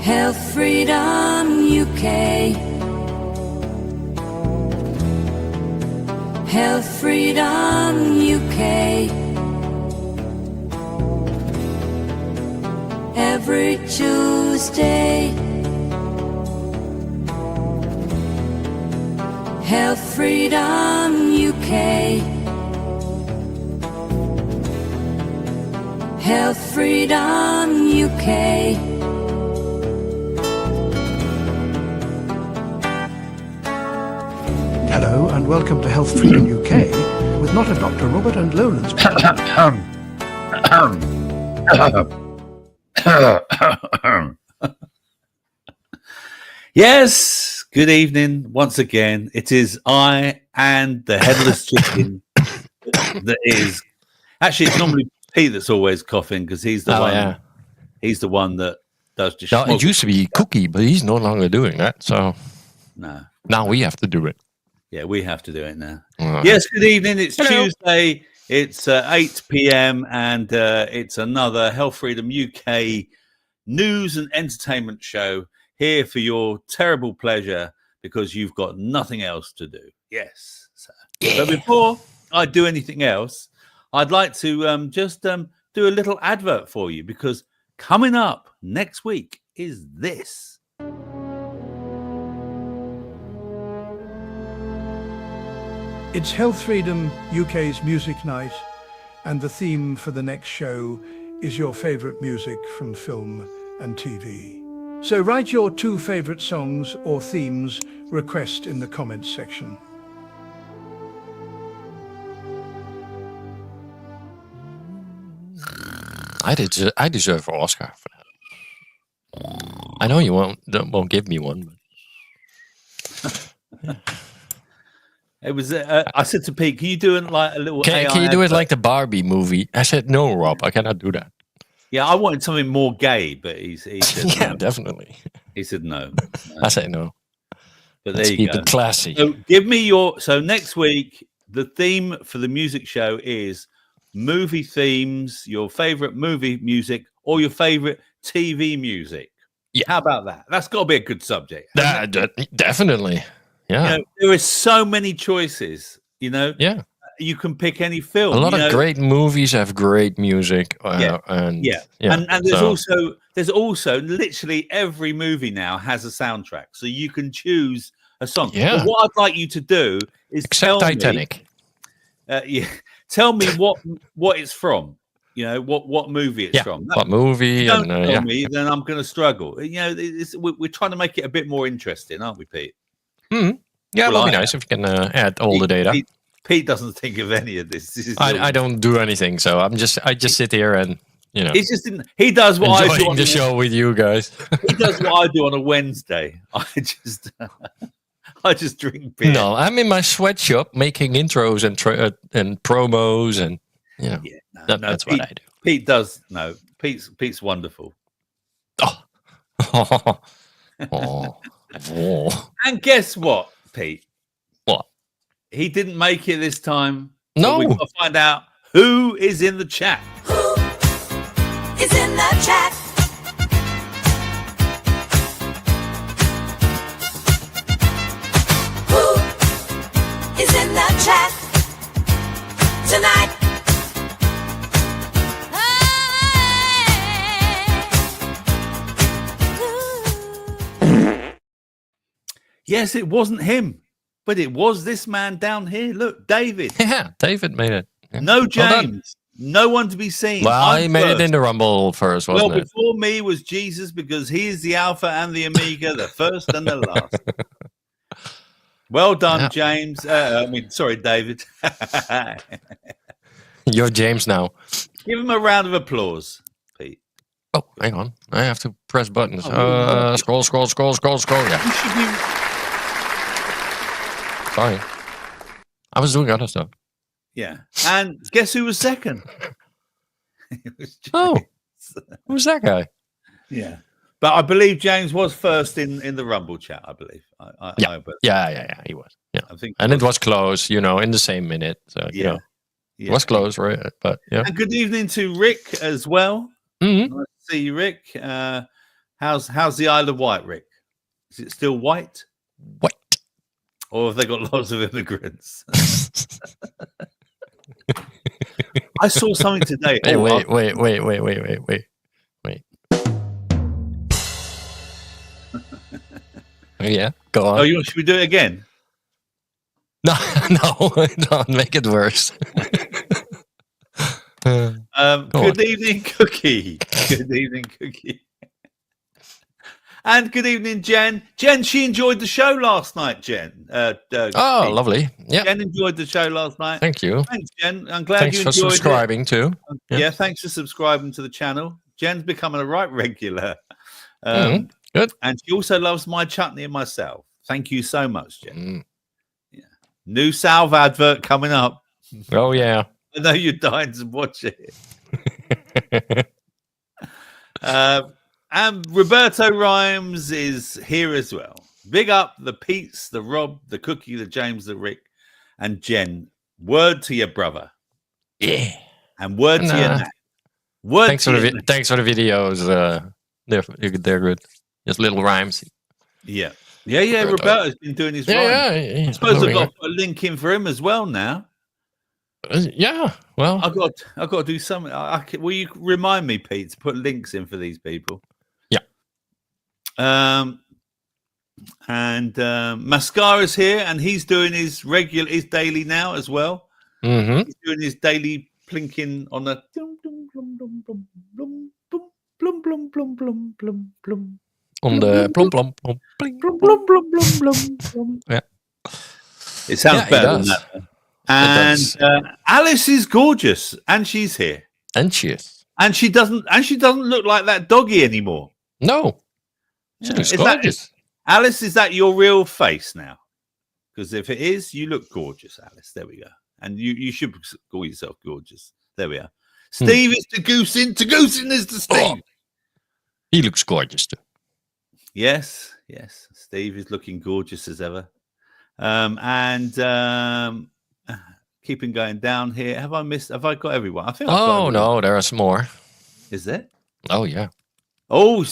Healthfreedom UK. Healthfreedom UK. Every Tuesday. Healthfreedom UK. Healthfreedom UK. Hello and welcome to Healthfreedom UK with Not a Dr. Robert and Lowlands Pete. Yes, good evening once again. It is I and the headless chicken that is. Actually, it's normally Pete that's always coughing because he's the one. Yeah. He's the one that does just. No, it used to be Cookie, but he's no longer doing that. So No. now we have to do it. Yeah, we have to do it now. Yes, good evening. It's Hello. Tuesday. It's 8 p.m. and it's another Healthfreedom UK news and entertainment show here for your terrible pleasure because you've got nothing else to do. Yes. But before I do anything else, I'd like to just do a little advert for you because coming up next week is this. It's Healthfreedom UK's music night, and the theme for the next show is your favourite music from film and TV. So write your 2 favourite songs or themes request in the comments section. I deserve an Oscar for that. I know you won't give me one. But It was. I said to Pete, "Can you do like a little? can you do it like the Barbie movie?" I said, "No, Rob, I cannot do that." Yeah, I wanted something more gay, but he said Yeah, no. definitely. He said no. I say no. But Let's there you keep go. it classy. So give me your. So next week, the theme for the music show is movie themes, your favorite movie music, or your favorite TV music. Yeah. How about that? That's got to be a good subject. Definitely. Yeah. You know, there is so many choices. You know, Yeah. you can pick any film. A lot you of know? great movies have great music. And there's also literally every movie now has a soundtrack, so you can choose a song. Yeah. But what I'd like you to do is except Titanic. Tell me what it's from. You know what movie it's from. What movie? Don't And, tell me, then I'm going to struggle. You know, we're trying to make it a bit more interesting, aren't we, Pete? Mm-hmm. Yeah, Well, it would be nice if you can add all the data. Pete doesn't think of any of this. I don't do anything, so I just sit here and he does what I do enjoying on the show with you guys. He does what I do on a Wednesday. I just drink beer. No, I'm in my sweatshop making intros and promos, and that's what I do. Pete does. No, Pete's wonderful. Oh. Oh. And guess what, Pete? What? He didn't make it this time. No. So we've got to find out who is in the chat. Who is in the chat? Who is in the chat tonight? Yes, it wasn't him, but it was this man down here. Look, David. Yeah, David made it. Yeah. No Well done. James. No one to be seen. Well, I'm he made it first. in the Rumble first, wasn't Well, it? before me was Jesus because he is the Alpha and the Omega, the first and the last. Well done, Yeah. James. Sorry, David. You're James now. Give him a round of applause, Pete. Oh, hang on. I have to press buttons. Oh, Scroll. Yeah. You should be- Sorry. I was doing other stuff. Yeah. And guess who was second? It was James. Oh, who's that guy? Yeah. But I believe James was first in the Rumble chat, I believe. Yeah, he was. Yeah. I think And it was close, in the same minute. So, Yeah. it was close, right? But, yeah. And good evening to Rick as well. Mm-hmm. Nice to see you, Rick. How's the Isle of Wight, Rick? Is it still white? What? Or have they got lots of immigrants? I saw something today. Hey, Oh, wait. Yeah, go on. Should we do it again? No, don't make it worse. Good evening, Cookie. Good evening, Cookie. And good evening, Jen. Jen, she enjoyed the show last night, Jen. Oh, lovely. Yeah. Jen enjoyed the show last night. Thank you. Thanks, Jen. I'm glad Thanks you for enjoyed subscribing too. Yeah, thanks for subscribing to the channel. Jen's becoming a right regular. Good. And she also loves my chutney and myself. Thank you so much, Jen. Yeah. New Salve advert coming up. Oh, yeah. I know you're dying to watch it. And Roberto Rhymes is here as well. Big up the Pete's, the Rob, the Cookie, the James, the Rick, and Jen. Word to your brother. Yeah. And word to your Nat. Thanks for the videos. They're good. Just little rhymes. Yeah. Roberto's been doing his rhymes. I suppose I've got to put a link in for him as well now. Yeah. Well, I've got to do something. Will you remind me, Pete, to put links in for these people? Yeah. And Mascara's here, and he's doing his daily now as well. Mm-hmm. He's doing his daily plinking on the plum plum plum plum plum plum on the plum plum plum plum plum plum plum plum. Yeah, it sounds better than that. And Alice is gorgeous, and she's here, and she is, and she doesn't look like that doggy anymore. No, she looks gorgeous. Alice, is that your real face now? Because if it is, you look gorgeous, Alice. There we go. And you should call yourself gorgeous. There we are. Steve is Turgoose in. Turgoose in is the Steve. Oh, he looks gorgeous too. Yes. Steve is looking gorgeous as ever. Keeping going down here. Have I got everyone? I think I've got everyone. No, there's more. Is there? Oh, yeah. Oh,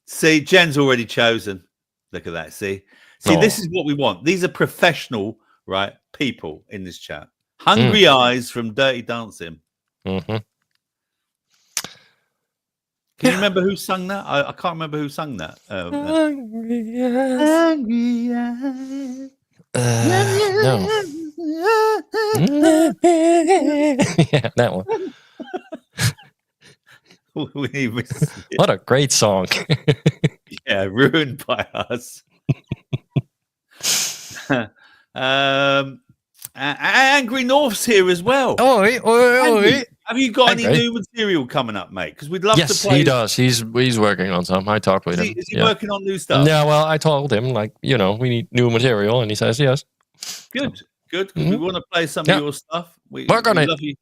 see, Jen's already chosen. Look at that. See, this is what we want. These are professional, right, people in this chat. Hungry Eyes from Dirty Dancing. Mm-hmm. Can you remember who sung that? I can't remember who sung that. Hungry Eyes. Hungry Eyes. No. Yeah, that one. What a great song. Yeah, ruined by us. Angry North's here as well. Have you got any new material coming up, mate? Because we'd love to play. Yes, he does. He's working on some. I talked with him. Is he working on new stuff? Yeah, well, I told him, we need new material, and he says yes. Good. Because we want to play some of your stuff. Work on it. Love you.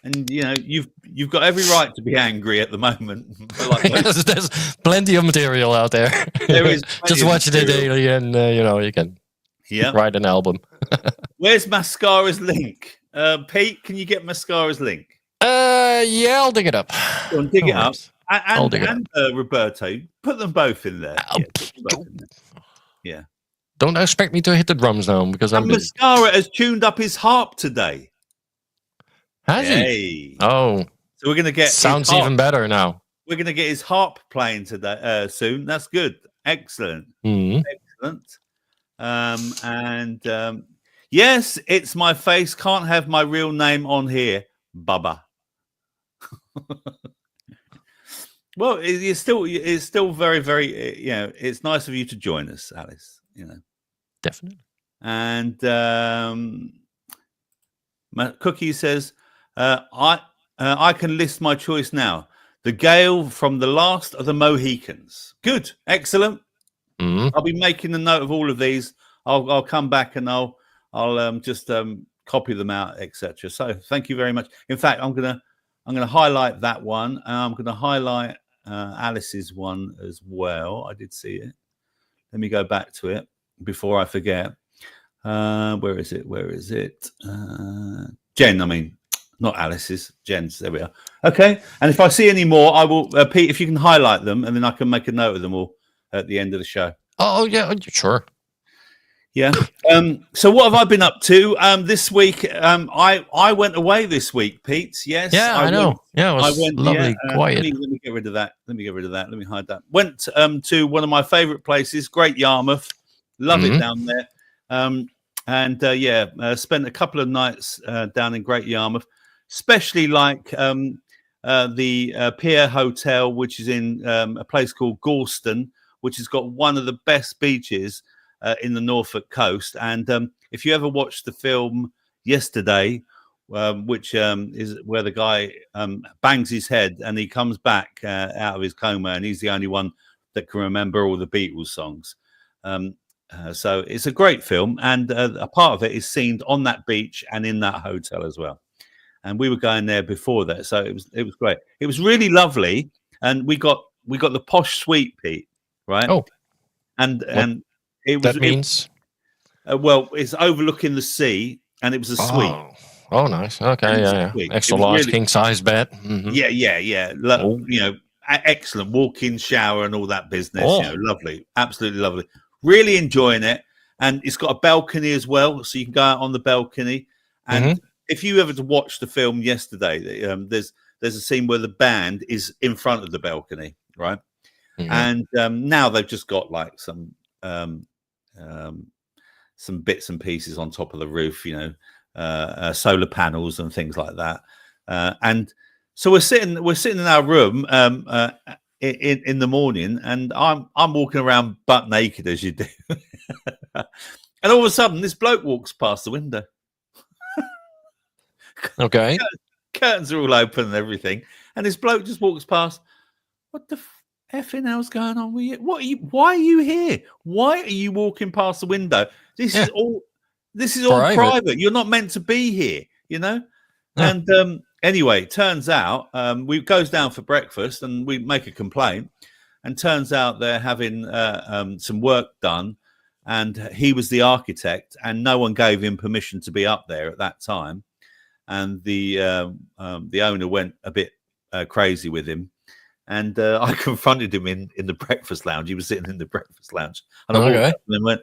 And you've got every right to be angry at the moment. There's plenty of material out there. There is. Just watch it daily, and you can write an album. Where's Mascara's link? Pete, can you get Mascara's link? Yeah, I'll dig it up. Go on, dig it up. I'll dig it up. Roberto, put them both in there. Yeah. Don't expect me to hit the drums now because I'm busy. Mascara has tuned up his harp today. Has he? Oh. So we're going to get... Sounds even better now. We're going to get his harp playing today soon. That's good. Excellent. Mm-hmm. Excellent. Yes, it's my face. Can't have my real name on here. Bubba. Well, it's still very, very, it's nice of you to join us, Alice, Definitely. And Cookie says, I can list my choice now. The Gale from The Last of the Mohicans. Good. Excellent. Mm-hmm. I'll be making a note of all of these. I'll come back and I'll just copy them out, etc. So thank you very much. In fact, I'm gonna highlight that one. I'm gonna highlight Alice's one as well. I did see it. Let me go back to it before I forget. Where is it? Jen, I mean, not Alice's, Jen's. There we are. Okay. And if I see any more, I will, Pete, if you can highlight them, and then I can make a note of them all at the end of the show. Oh yeah, sure. Yeah. So what have I been up to this week? I went away this week, Pete. Yes. Yeah, I know. It was lovely, quiet. Let me get rid of that. Let me hide that. Went to one of my favourite places, Great Yarmouth. Love it down there. Spent a couple of nights down in Great Yarmouth, especially like the Pier Hotel, which is in a place called Gorleston, which has got one of the best beaches in the Norfolk coast. And if you ever watched the film Yesterday, which is where the guy bangs his head and he comes back out of his coma, and he's the only one that can remember all the Beatles songs. So it's a great film, and a part of it is seen on that beach and in that hotel as well. And we were going there before that, so it was great. It was really lovely, and we got the posh suite, Pete, right? Oh, and it was. That means it's overlooking the sea, and it was a suite. Oh, nice. Okay, yeah. Extra large king size bed. Mm-hmm. Yeah. You know, excellent walk-in shower and all that business. Oh. You know, lovely, absolutely lovely. Really enjoying it, and it's got a balcony as well, so you can go out on the balcony. And if you ever watch the film Yesterday, there's a scene where the band is in front of the balcony, right? And now they've just got like some bits and pieces on top of the roof, you know, solar panels and things like that. And so we're sitting in our room in the morning, and I'm walking around butt naked as you do, and all of a sudden this bloke walks past the window. Okay, curtains are all open and everything, and this bloke just walks past. What the effing hell's going on with you? Why are you here? Why are you walking past the window? This is all private. You're not meant to be here, you know. Yeah. And anyway, turns out we goes down for breakfast, and we make a complaint, and turns out they're having some work done, and he was the architect, and no one gave him permission to be up there at that time, and the owner went a bit crazy with him. And I confronted him in the breakfast lounge. He was sitting in the breakfast lounge, and I walked up and went.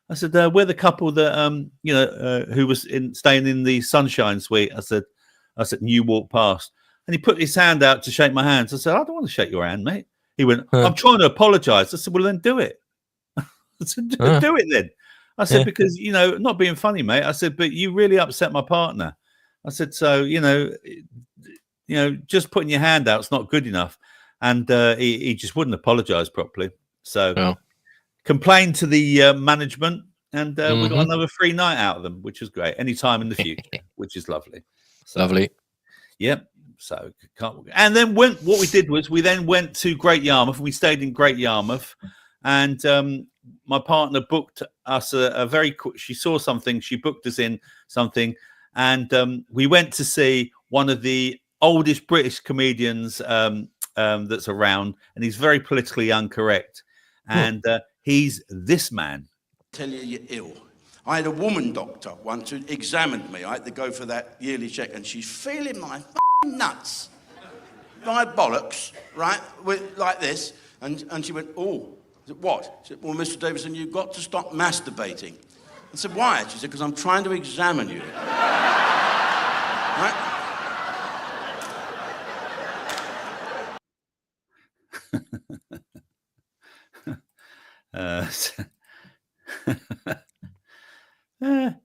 I said, "We're the couple that who was staying in the Sunshine Suite." I said, and you walked past, and he put his hand out to shake my hand. So I said, "I don't want to shake your hand, mate." He went, "I'm trying to apologise." I said, "Well, then do it." I said, "Do it then." I said, "Because not being funny, mate." I said, "But you really upset my partner." I said, "So just putting your hand out is not good enough." And he just wouldn't apologise properly. So complained to the management, and we got another free night out of them, which was great. Anytime in the future, which is lovely. So, lovely. Yep. So and then what we did was we then went to Great Yarmouth. We stayed in Great Yarmouth, and my partner booked us a very quick. She saw something. She booked us in something, and we went to see one of the oldest British comedians that's around, and he's very politically incorrect, and he's this man. Tell you you're ill. I had a woman doctor once who examined me. I had to go for that yearly check, and she's feeling my nuts, my bollocks, right, like this, and she went, "Oh, what?" She said, "Well, Mr. Davison, you've got to stop masturbating." I said, "Why?" She said, "Because I'm trying to examine you." Right?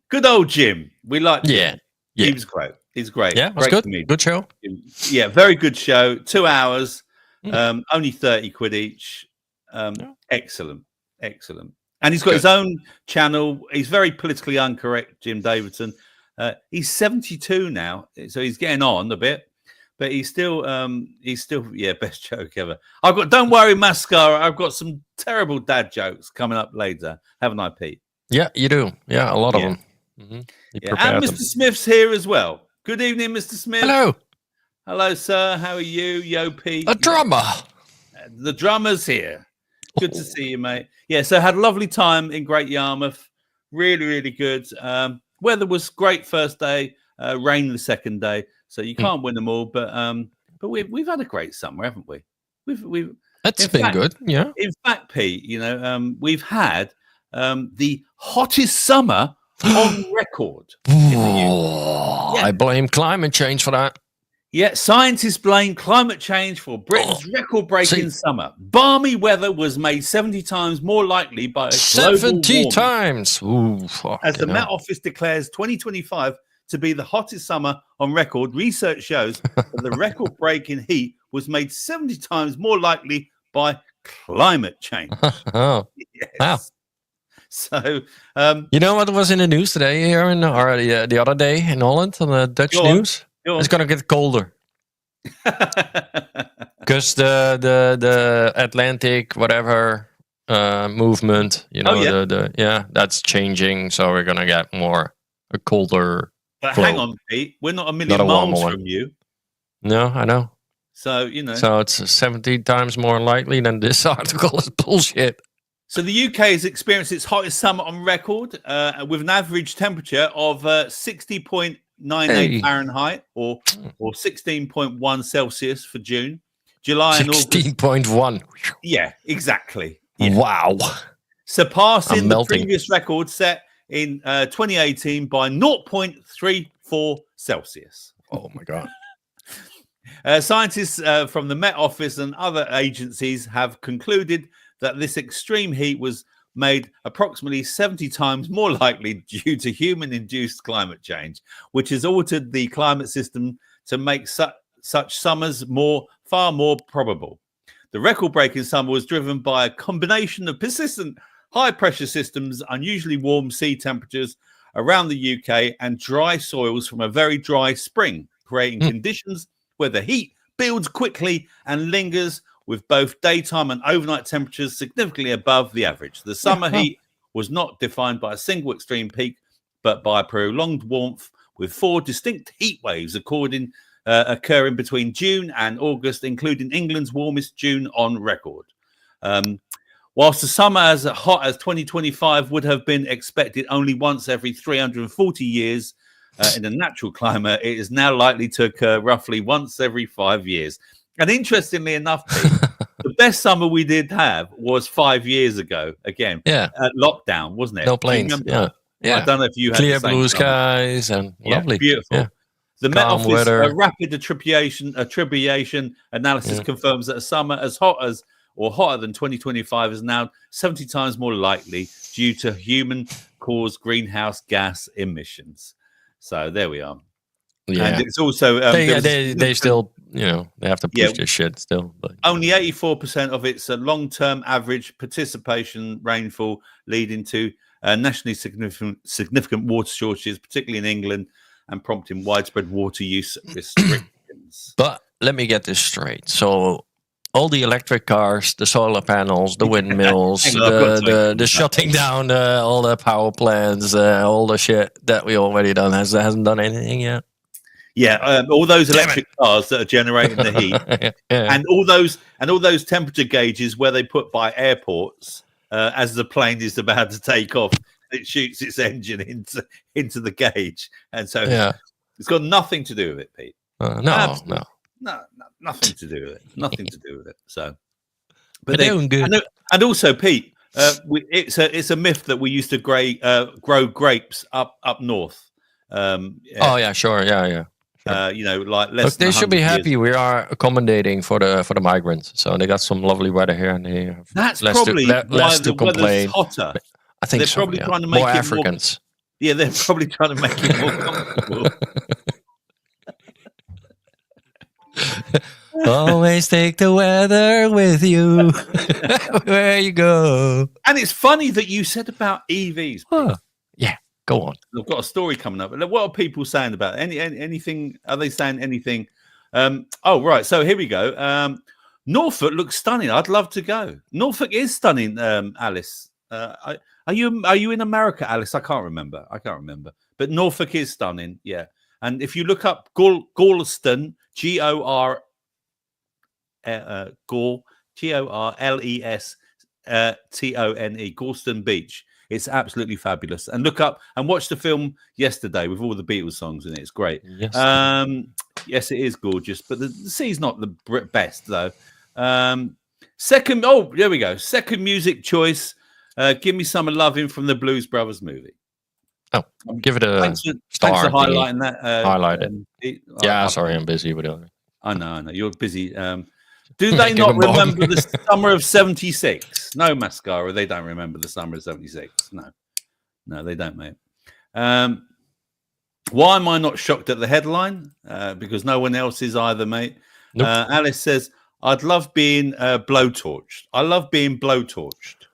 Good old Jim. We liked him. Yeah. He was great. He's great. Yeah, it was good. Good show. Yeah, very good show. 2 hours, only 30 quid each. Excellent. And he's got his own channel. He's very politically incorrect, Jim Davidson. He's 72 now, so he's getting on a bit. But he's still, best joke ever. Don't worry, mascara. I've got some terrible dad jokes coming up later, haven't I, Pete? Yeah, you do. Yeah, a lot of them. And Mr. Smith's here as well. Good evening, Mr. Smith. Hello, sir. How are you, Yo Pete? A drummer. The drummer's here. Good to see you, mate. Yeah, so had a lovely time in Great Yarmouth. Really, really good. Weather was great first day. Rain the second day. So you can't win them all, but we've had a great summer, haven't we? We've It's been good. Yeah. In fact, Pete, we've had the hottest summer on record. I blame climate change for that. Yeah, scientists blame climate change for Britain's record-breaking summer. Balmy weather was made 70 times more likely by a global 70 warming. times. Ooh, As the Met Office declares 2025 to be the hottest summer on record, research shows that the record-breaking heat was made 70 times more likely by climate change. Oh, Yes. wow. So, you know what was in the news today here or the other day in Holland on the Dutch news? It's gonna get colder because the Atlantic whatever movement, that's changing. So we're gonna get a colder. But flow. hang on, Pete, we're not a million miles from you. No, I know. So So it's 70 times more likely than this article is bullshit. So the UK has experienced its hottest summer on record with an average temperature of 60.98 Fahrenheit or 16.1 Celsius for June. July and August. 16.1. Yeah, exactly. Yeah. Wow. Surpassing the previous record set in 2018 by 0.34 Celsius. Oh, my God. Scientists from the Met Office and other agencies have concluded that this extreme heat was made approximately 70 times more likely due to human-induced climate change, which has altered the climate system to make such summers far more probable. The record-breaking summer was driven by a combination of persistent high-pressure systems, unusually warm sea temperatures around the UK, and dry soils from a very dry spring, creating conditions where the heat builds quickly and lingers, with both daytime and overnight temperatures significantly above the average. The summer heat was not defined by a single extreme peak, but by prolonged warmth, with 4 distinct heat waves occurring between June and August, including England's warmest June on record. Whilst the summer as hot as 2025 would have been expected only once every 340 years in a natural climate, it is now likely to occur roughly once every 5 years. And interestingly enough, Pete, the best summer we did have was 5 years ago. Again, at lockdown, wasn't it? No planes. Yeah. I don't know if you had clear the same blue summer. Skies and lovely, beautiful. Yeah. The Met Calm Office weather. rapid attribution analysis confirms that a summer as hot as or hotter than 2025 is now 70 times more likely due to human-caused greenhouse gas emissions. So there we are. Yeah. And it's also they still, they have to push this shit still. But only 84% of its long-term average participation rainfall, leading to nationally significant water shortages, particularly in England, and prompting widespread water use restrictions. But let me get this straight. So all the electric cars, the solar panels, the windmills, the shutting down all the power plants, all the shit that we already done hasn't done anything yet. Yeah, all those electric cars that are generating the heat, and all those temperature gauges where they put by airports as the plane is about to take off, it shoots its engine into the gauge, and so it's got nothing to do with it, Pete. No, nothing to do with it. Nothing to do with it. So, but they're doing good. And also, Pete, it's a myth that we used to grow grapes up north. Oh yeah, sure, yeah. Sure. Like less. Look, they should be happy. Years. We are accommodating for the migrants, so they got some lovely weather here, and they have that's less probably less to complain. Hotter. I think they're so, probably trying to make more it Africans. They're probably trying to make it more comfortable. Always take the weather with you where you go. And it's funny that you said about EVs. Yeah, go on. I've got a story coming up. What are people saying about it? Anything? Are they saying anything? Oh, right. So here we go. Norfolk looks stunning. I'd love to go. Norfolk is stunning, Alice. Are you in America, Alice? I can't remember. But Norfolk is stunning. Yeah. And if you look up Gorleston, Gorleston, Gorleston Beach. It's absolutely fabulous. And look up and watch the film Yesterday with all the Beatles songs in it. It's great. Yes. Yes, it is gorgeous, but the sea's not the best though. Second, oh, there we go. Second music choice. Give me some loving from the Blues Brothers movie. Oh, give it a Thanks star. for highlighting that. Highlight it. Pete. Yeah, sorry, I'm busy with it. I know. You're busy. Do they not remember the summer of '76? No, Mascara. They don't remember the summer of '76. No, they don't, mate. Why am I not shocked at the headline? Because no one else is either, mate. Nope. Alice says, I'd love being blowtorched. I love being blowtorched.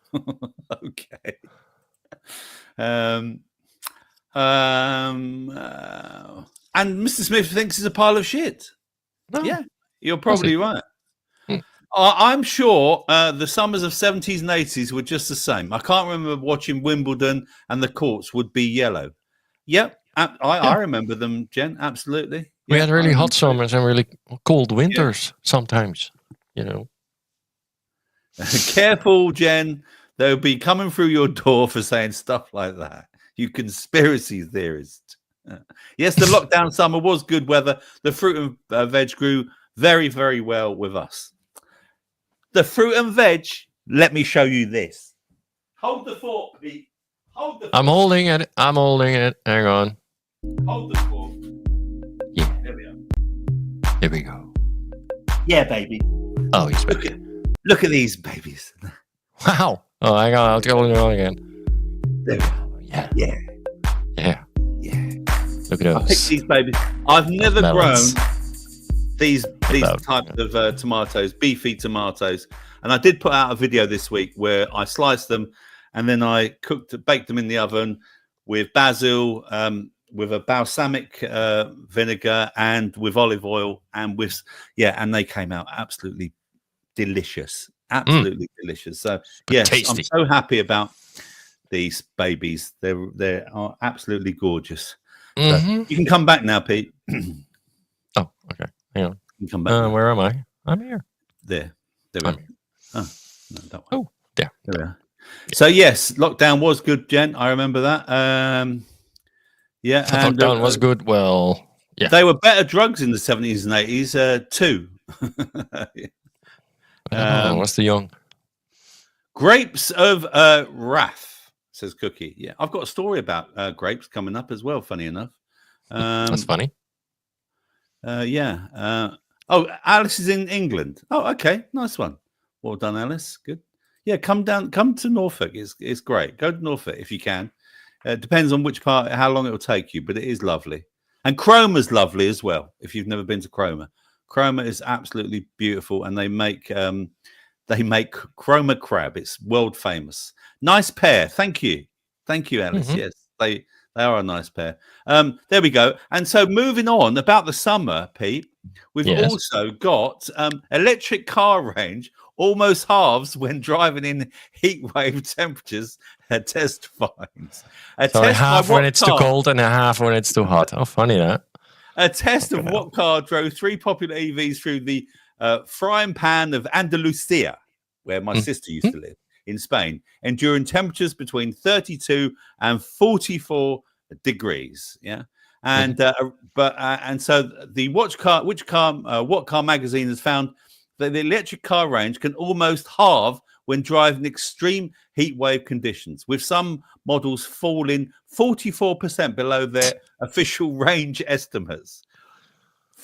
Okay. And Mr. Smith thinks it's a pile of shit. No. Yeah, you're probably right. I'm sure the summers of 70s and 80s were just the same. I can't remember watching Wimbledon and the courts would be yellow. Yep, I remember them, Jen. Absolutely. We had really hot summers and really cold winters sometimes, you know. Careful, Jen. They'll be coming through your door for saying stuff like that. You conspiracy theorist. Yes, the lockdown summer was good weather. The fruit and veg grew very, very well with us. The fruit and veg, let me show you this. Hold the fork, Pete. Hold the fork. I'm holding it. Hang on. Hold the fork. Yeah. There we are. Here we go. Yeah, baby. Oh, he's back. Look at these babies. Wow. Oh, hang on. I'll go on again. There we go. Yeah. Yeah. Yeah. Yeah. Look at I picked those. these babies. I've never Melons. grown these types of tomatoes, beefy tomatoes, and I did put out a video this week where I sliced them and then I baked them in the oven with basil, with a balsamic vinegar, and with olive oil, and and they came out absolutely delicious, absolutely delicious. So yes, tasty. I'm so happy about these babies. They are absolutely gorgeous. So you can come back now, Pete. Oh, okay. Hang on. You can come back. Where am I? I'm here. There we I'm are. here. Oh, no, that one. Oh, there. There we are. So yes, lockdown was good, Jen. I remember that. Yeah, and Lockdown was good. Well, yeah. They were better drugs in the 70s and 80s too. What's the young? Grapes of Wrath, says Cookie. Yeah, I've got a story about grapes coming up as well. Funny enough. That's funny. Yeah. Oh, Alice is in England. Oh, okay, nice one. Well done, Alice. Good. Yeah, come to Norfolk. It's great. Go to Norfolk if you can. Depends on which part, how long it will take you, but it is lovely. And Cromer's lovely as well. If you've never been to Cromer, Cromer is absolutely beautiful, and they make Cromer crab. It's world famous. Nice pair. Thank you, Alice. Yes, they are a nice pair. There we go. And so moving on about the summer, Pete, we've also got electric car range almost halves when driving in heat wave temperatures. Test finds. So a half when it's too cold and a half when it's too hot. Oh, funny that. A test of what car drove 3 popular EVs through the frying pan of Andalusia, where my sister used to live, in Spain, enduring temperatures between 32 and 44 degrees. Yeah. And and so the What Car magazine has found that the electric car range can almost halve when driving extreme heat wave conditions, with some models falling 44% below their official range estimates.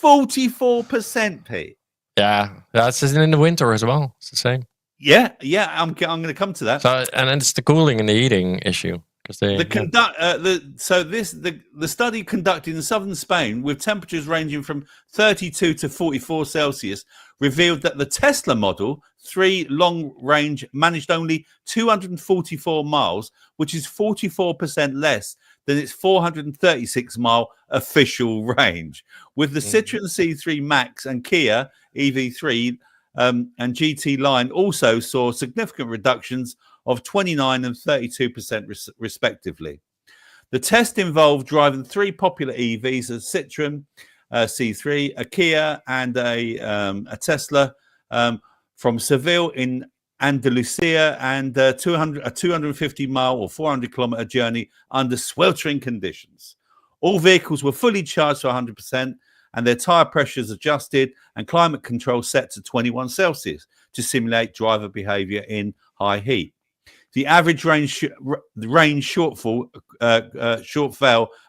44%, Pete. Yeah, that's in the winter as well. It's the same. Yeah, I'm going to come to that. So, and it's the cooling and the heating issue. The study conducted in southern Spain with temperatures ranging from 32 to 44 Celsius revealed that the Tesla Model 3 long range managed only 244 miles, which is 44% less than its 436-mile official range. With the Citroen C3 Max and Kia EV3 and GT line also saw significant reductions of 29 and 32% respectively. The test involved driving 3 popular EVs, a Citroen C3, a Kia, and a Tesla from Seville in Andalusia, and a 250-mile or 400-kilometer journey under sweltering conditions. All vehicles were fully charged to 100%, and their tyre pressures adjusted and climate control set to 21 Celsius to simulate driver behaviour in high heat. The average range shortfall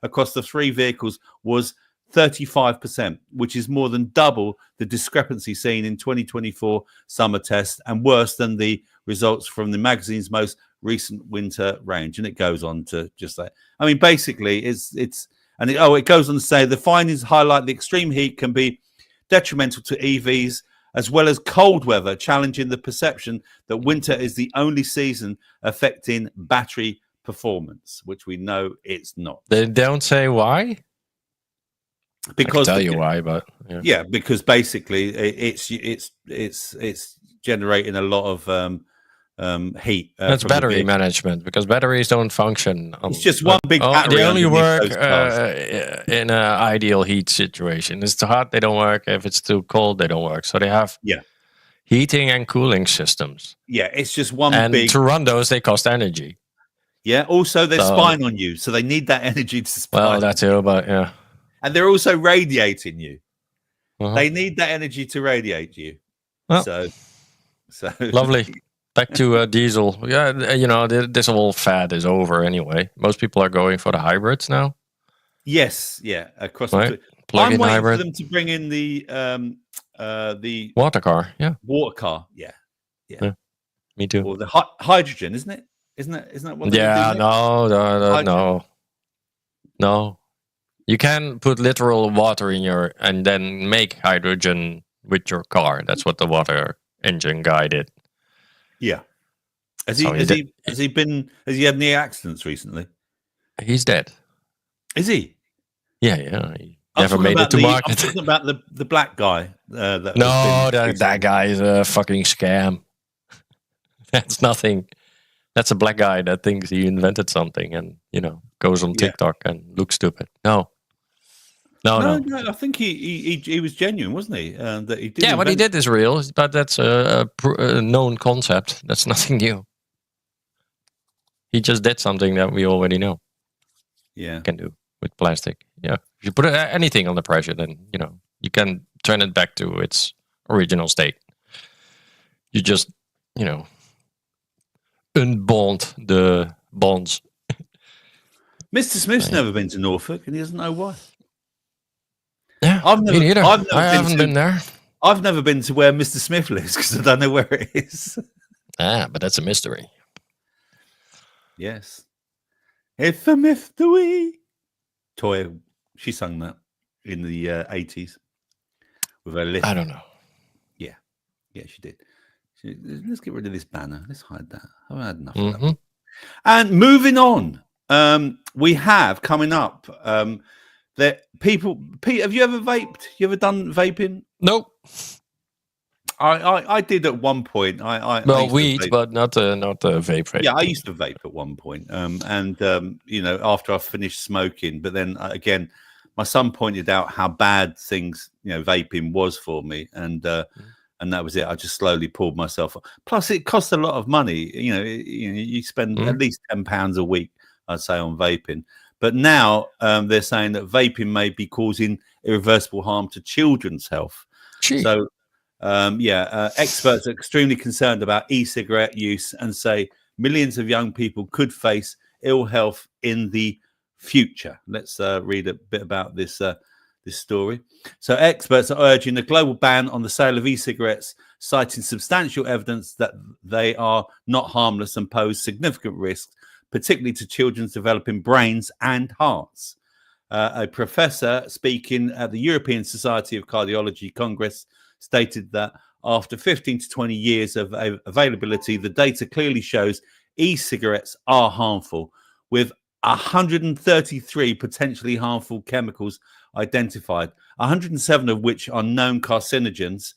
across the 3 vehicles was 35%, which is more than double the discrepancy seen in 2024 summer test and worse than the results from the magazine's most recent winter range. And it goes on to just that. I mean, basically, it goes on to say the findings highlight the extreme heat can be detrimental to EVs as well as cold weather, challenging the perception that winter is the only season affecting battery performance, which we know it's not. They don't say why. Because I can tell you why, but yeah, because basically it's generating a lot of heat. That's battery management, because batteries don't function. It's just one big battery. They only work in an ideal heat situation. If it's too hot, they don't work. If it's too cold, they don't work. So they have heating and cooling systems. Yeah, it's just one and big. To run those, they cost energy. Yeah. Also, they're spying on you, so they need that energy to spy. Well, that too, but yeah. And they're also radiating you. They need that energy to radiate you. Well, so lovely. Back to diesel. Yeah, this whole fad is over anyway. Most people are going for the hybrids now. Yes, yeah, across right? I'm waiting hybrid. for them to bring in the water car. Yeah, water car. Yeah. Me too. Or the hydrogen, isn't it? Isn't that what? Yeah, no. You can put literal water in and then make hydrogen with your car. That's what the water engine guy did. Yeah. Has he had any accidents recently? He's dead. Is he? Yeah. He never made it to market. I'm talking about the black guy. That guy is a fucking scam. That's nothing. That's a black guy that thinks he invented something and, goes on TikTok and looks stupid. No. I think he was genuine, wasn't he? That he did. Yeah, what he did is real, but that's a known concept. That's nothing new. He just did something that we already know. Yeah, can do with plastic. Yeah, if you put anything under pressure, then you can turn it back to its original state. You just unbond the bonds. Mr. Smith's never been to Norfolk, and he doesn't know why. Yeah, me neither. I haven't been there. I've never been to where Mr. Smith lives because I don't know where it is. But that's a mystery. Yes. It's a mystery. Toya, she sung that in the 80s with her list. I don't know. Yeah, she did. Let's get rid of this banner. Let's hide that. I've had enough of that. And moving on, we have coming up that people. Pete, have you ever vaped? You ever done vaping? Nope. I did at one point. I weed, but not a vape. Yeah, I used to vape at one point. After I finished smoking, but then again, my son pointed out how bad things, vaping was for me, and that was it. I just slowly pulled myself up. Plus, it costs a lot of money. You spend at least £10 a week, I'd say, on vaping. But now they're saying that vaping may be causing irreversible harm to children's health. Gee. So, experts are extremely concerned about e-cigarette use and say millions of young people could face ill health in the future. Let's read a bit about this story. So experts are urging a global ban on the sale of e-cigarettes, citing substantial evidence that they are not harmless and pose significant risks, particularly to children's developing brains and hearts. A professor speaking at the European Society of Cardiology Congress stated that after 15 to 20 years of availability, the data clearly shows e-cigarettes are harmful, with 133 potentially harmful chemicals identified, 107 of which are known carcinogens.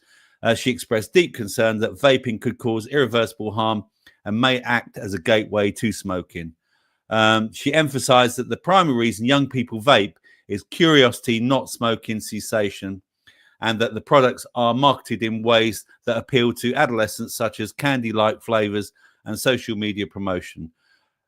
She expressed deep concern that vaping could cause irreversible harm and may act as a gateway to smoking. She emphasized that the primary reason young people vape is curiosity, not smoking cessation, and that the products are marketed in ways that appeal to adolescents, such as candy-like flavors and social media promotion.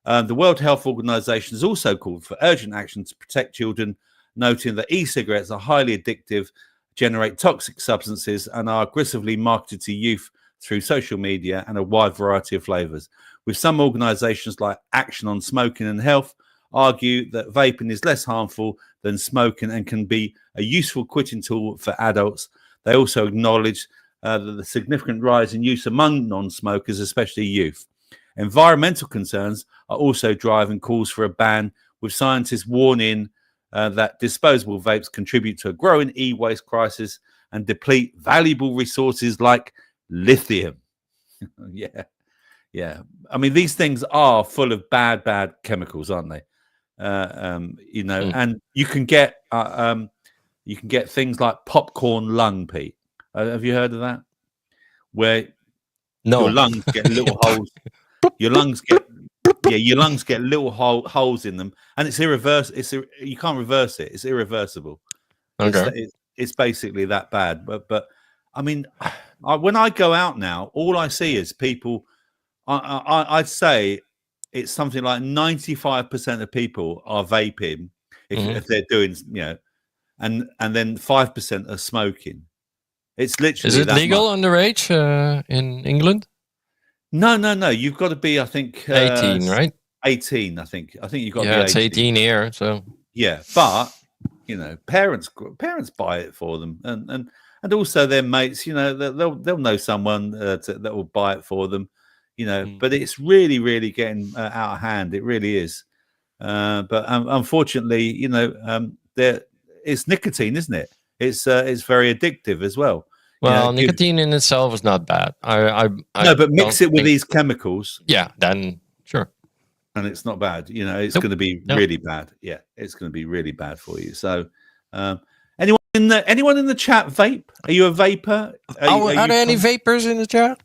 The World Health Organization has also called for urgent action to protect children, noting that e-cigarettes are highly addictive, generate toxic substances, and are aggressively marketed to youth through social media and a wide variety of flavors. With some organizations like Action on Smoking and Health argue that vaping is less harmful than smoking and can be a useful quitting tool for adults. They also acknowledge that the significant rise in use among non-smokers, especially youth. Environmental concerns are also driving calls for a ban, with scientists warning that disposable vapes contribute to a growing e-waste crisis and deplete valuable resources like lithium. Yeah. I mean, these things are full of bad chemicals, aren't they? And you can get things like popcorn lung, Pete. Have you heard of that? Where your lungs get little holes. Your lungs get little holes in them, and it's irreversible. You can't reverse it. It's irreversible. Okay. It's basically that bad. But I mean, when I go out now, all I see is people. I'd say it's something like 95% of people are vaping if they're doing, and then 5% are smoking. It's literally. Is it legal underage in England? No. You've got to be, I think, 18, right? 18, I think. I think you've got to be 18. Yeah, it's 18 here, so. Yeah, but parents buy it for them, and also their mates. They'll know someone that will buy it for them. But it's really, really getting out of hand. It really is. But unfortunately, it's nicotine, isn't it? It's very addictive as well. Well, nicotine in itself is not bad. No, but mix it with these chemicals. Yeah, then sure. And it's not bad. It's going to be really bad. Yeah, it's going to be really bad for you. So, anyone in the chat vape? Are you a vapor? Are there any vapors in the chat?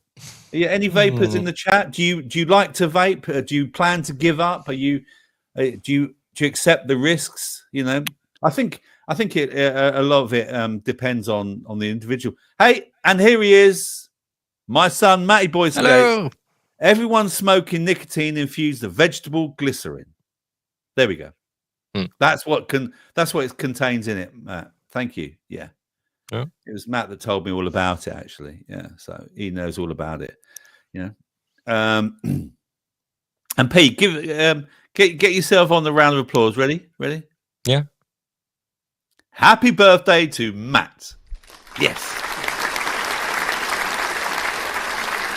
Yeah, any vapors in the chat? Do you like to vape? Do you plan to give up? Do you accept the risks? I think a lot of it depends on the individual. Hey, and here he is, my son Matty Boy Skates. Hello. Everyone's smoking nicotine infused vegetable glycerin. There we go. That's what it contains in it, Matt. Thank you. Yeah. It was Matt that told me all about it, actually. Yeah, so he knows all about it. And Pete, get yourself on the round of applause. Ready? Yeah. Happy birthday to Matt. Yes.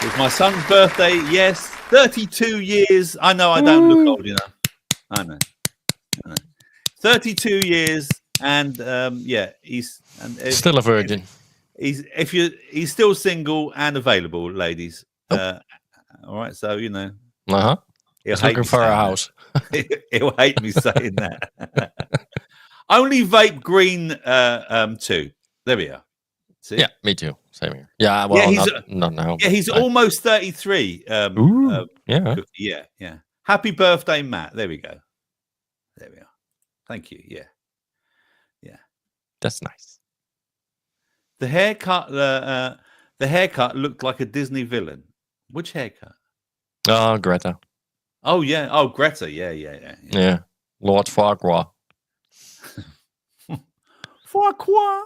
It's my son's birthday. Yes, 32 years. I know I don't look old enough. I know. 32 years. And he's still a virgin. He's still single and available, ladies. All right, so he's looking for a house. He'll hate me saying that. Only vape green too. There we are. See? Yeah, me too. Same here. Yeah, well, not now. Yeah, he's almost 33. Yeah. Happy birthday, Matt. There we go. There we are. Thank you. Yeah. That's nice. The haircut looked like a Disney villain. Which haircut? Oh, Greta. Oh yeah. Oh, Greta. Yeah. Lord Farquaad. Farquaad.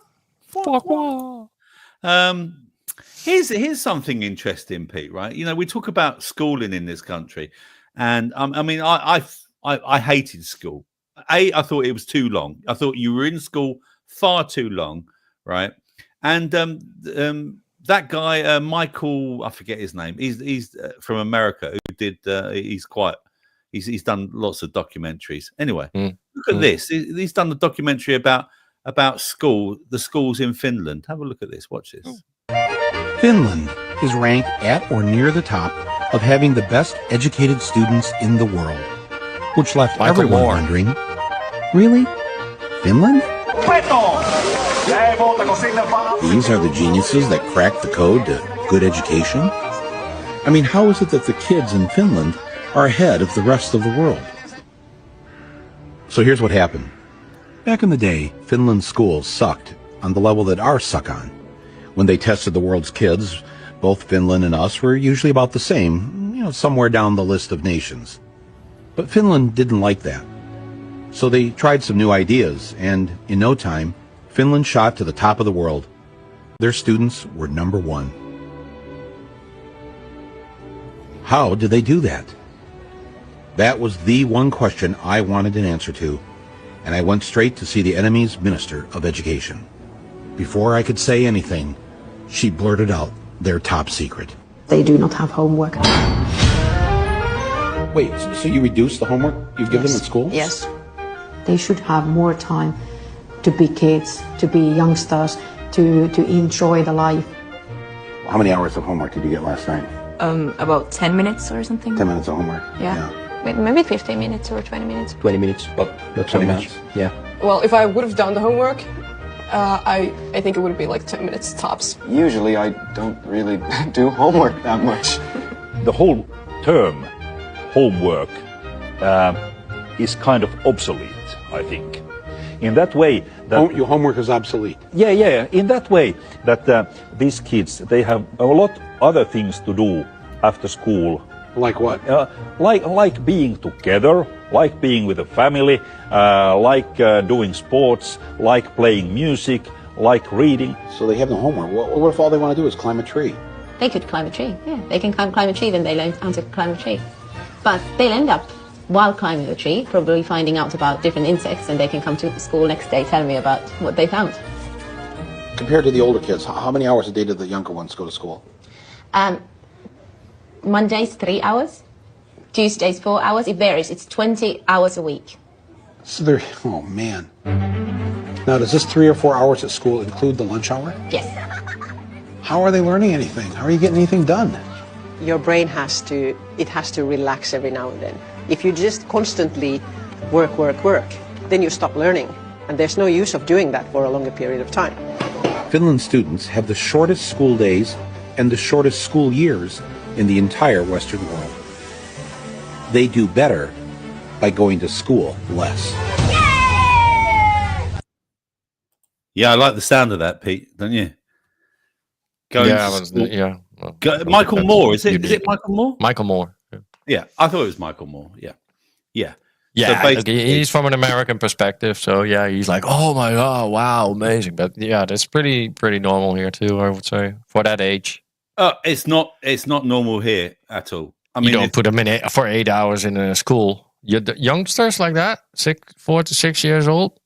Here's something interesting, Pete. Right? We talk about schooling in this country, and I hated school. I thought it was too long. I thought you were in school far too long, right? And that guy Michael, I forget his name. He's from America. Who did? He's done lots of documentaries. Anyway, look at this. He's done the documentary about the schools in Finland. Have a look at this. Watch this. Finland is ranked at or near the top of having the best educated students in the world, which left everyone wondering, really? Finland? These are the geniuses that cracked the code to good education? I mean, how is it that the kids in Finland are ahead of the rest of the world? So here's what happened. Back in the day, Finland's schools sucked on the level that ours suck on. When they tested the world's kids, both Finland and us were usually about the same, somewhere down the list of nations. But Finland didn't like that. So they tried some new ideas, and in no time, Finland shot to the top of the world. Their students were number one. How did they do that? That was the one question I wanted an answer to, and I went straight to see the enemy's Minister of Education. Before I could say anything, she blurted out their top secret. They do not have homework. Wait, so you reduce the homework you give them at school? Yes. They should have more time to be kids, to be youngsters, to enjoy the life. How many hours of homework did you get last night? About 10 minutes or something. 10 minutes of homework? Yeah. Maybe 15 minutes or 20 minutes. 20 minutes, but not so 20 much. minutes? Yeah. Well, if I would have done the homework, I think it would be like 10 minutes tops. Usually I don't really do homework that much. The whole term homework is kind of obsolete, I think. In that way that Your homework is obsolete. yeah, in that way that these kids, they have a lot other things to do after school. Like what? Like being together, like being with a family, like doing sports, like playing music, like reading. So they have no homework. What if all they want to do is climb a tree? They could climb a tree, yeah. They can climb a tree, then they learn how to climb a tree. But they'll end up, while climbing the tree, probably finding out about different insects, and they can come to school next day telling me about what they found. Compared to the older kids, how many hours a day do the younger ones go to school? Mondays, 3 hours. Tuesdays, 4 hours. It varies. It's 20 hours a week. So they're, oh man. Now, does this 3 or 4 hours at school include the lunch hour? Yes. How are they learning anything? How are you getting anything done? Your brain has to relax every now and then. If you just constantly work, then you stop learning. And there's no use of doing that for a longer period of time. Finland students have the shortest school days and the shortest school years in the entire Western world. They do better by going to school less. Yeah, I like the sound of that, Pete, don't you? Michael Moore, is it Michael Moore? Michael Moore. Yeah, I thought it was Michael Moore. Yeah. Yeah, So he's from an American perspective, so yeah, he's like, oh my god, wow, amazing. But yeah, that's pretty normal here too, I would say, for that age. It's not normal here at all. I mean, you don't put them in for 8 hours in a school. The youngsters like that, 4 to 6 years old.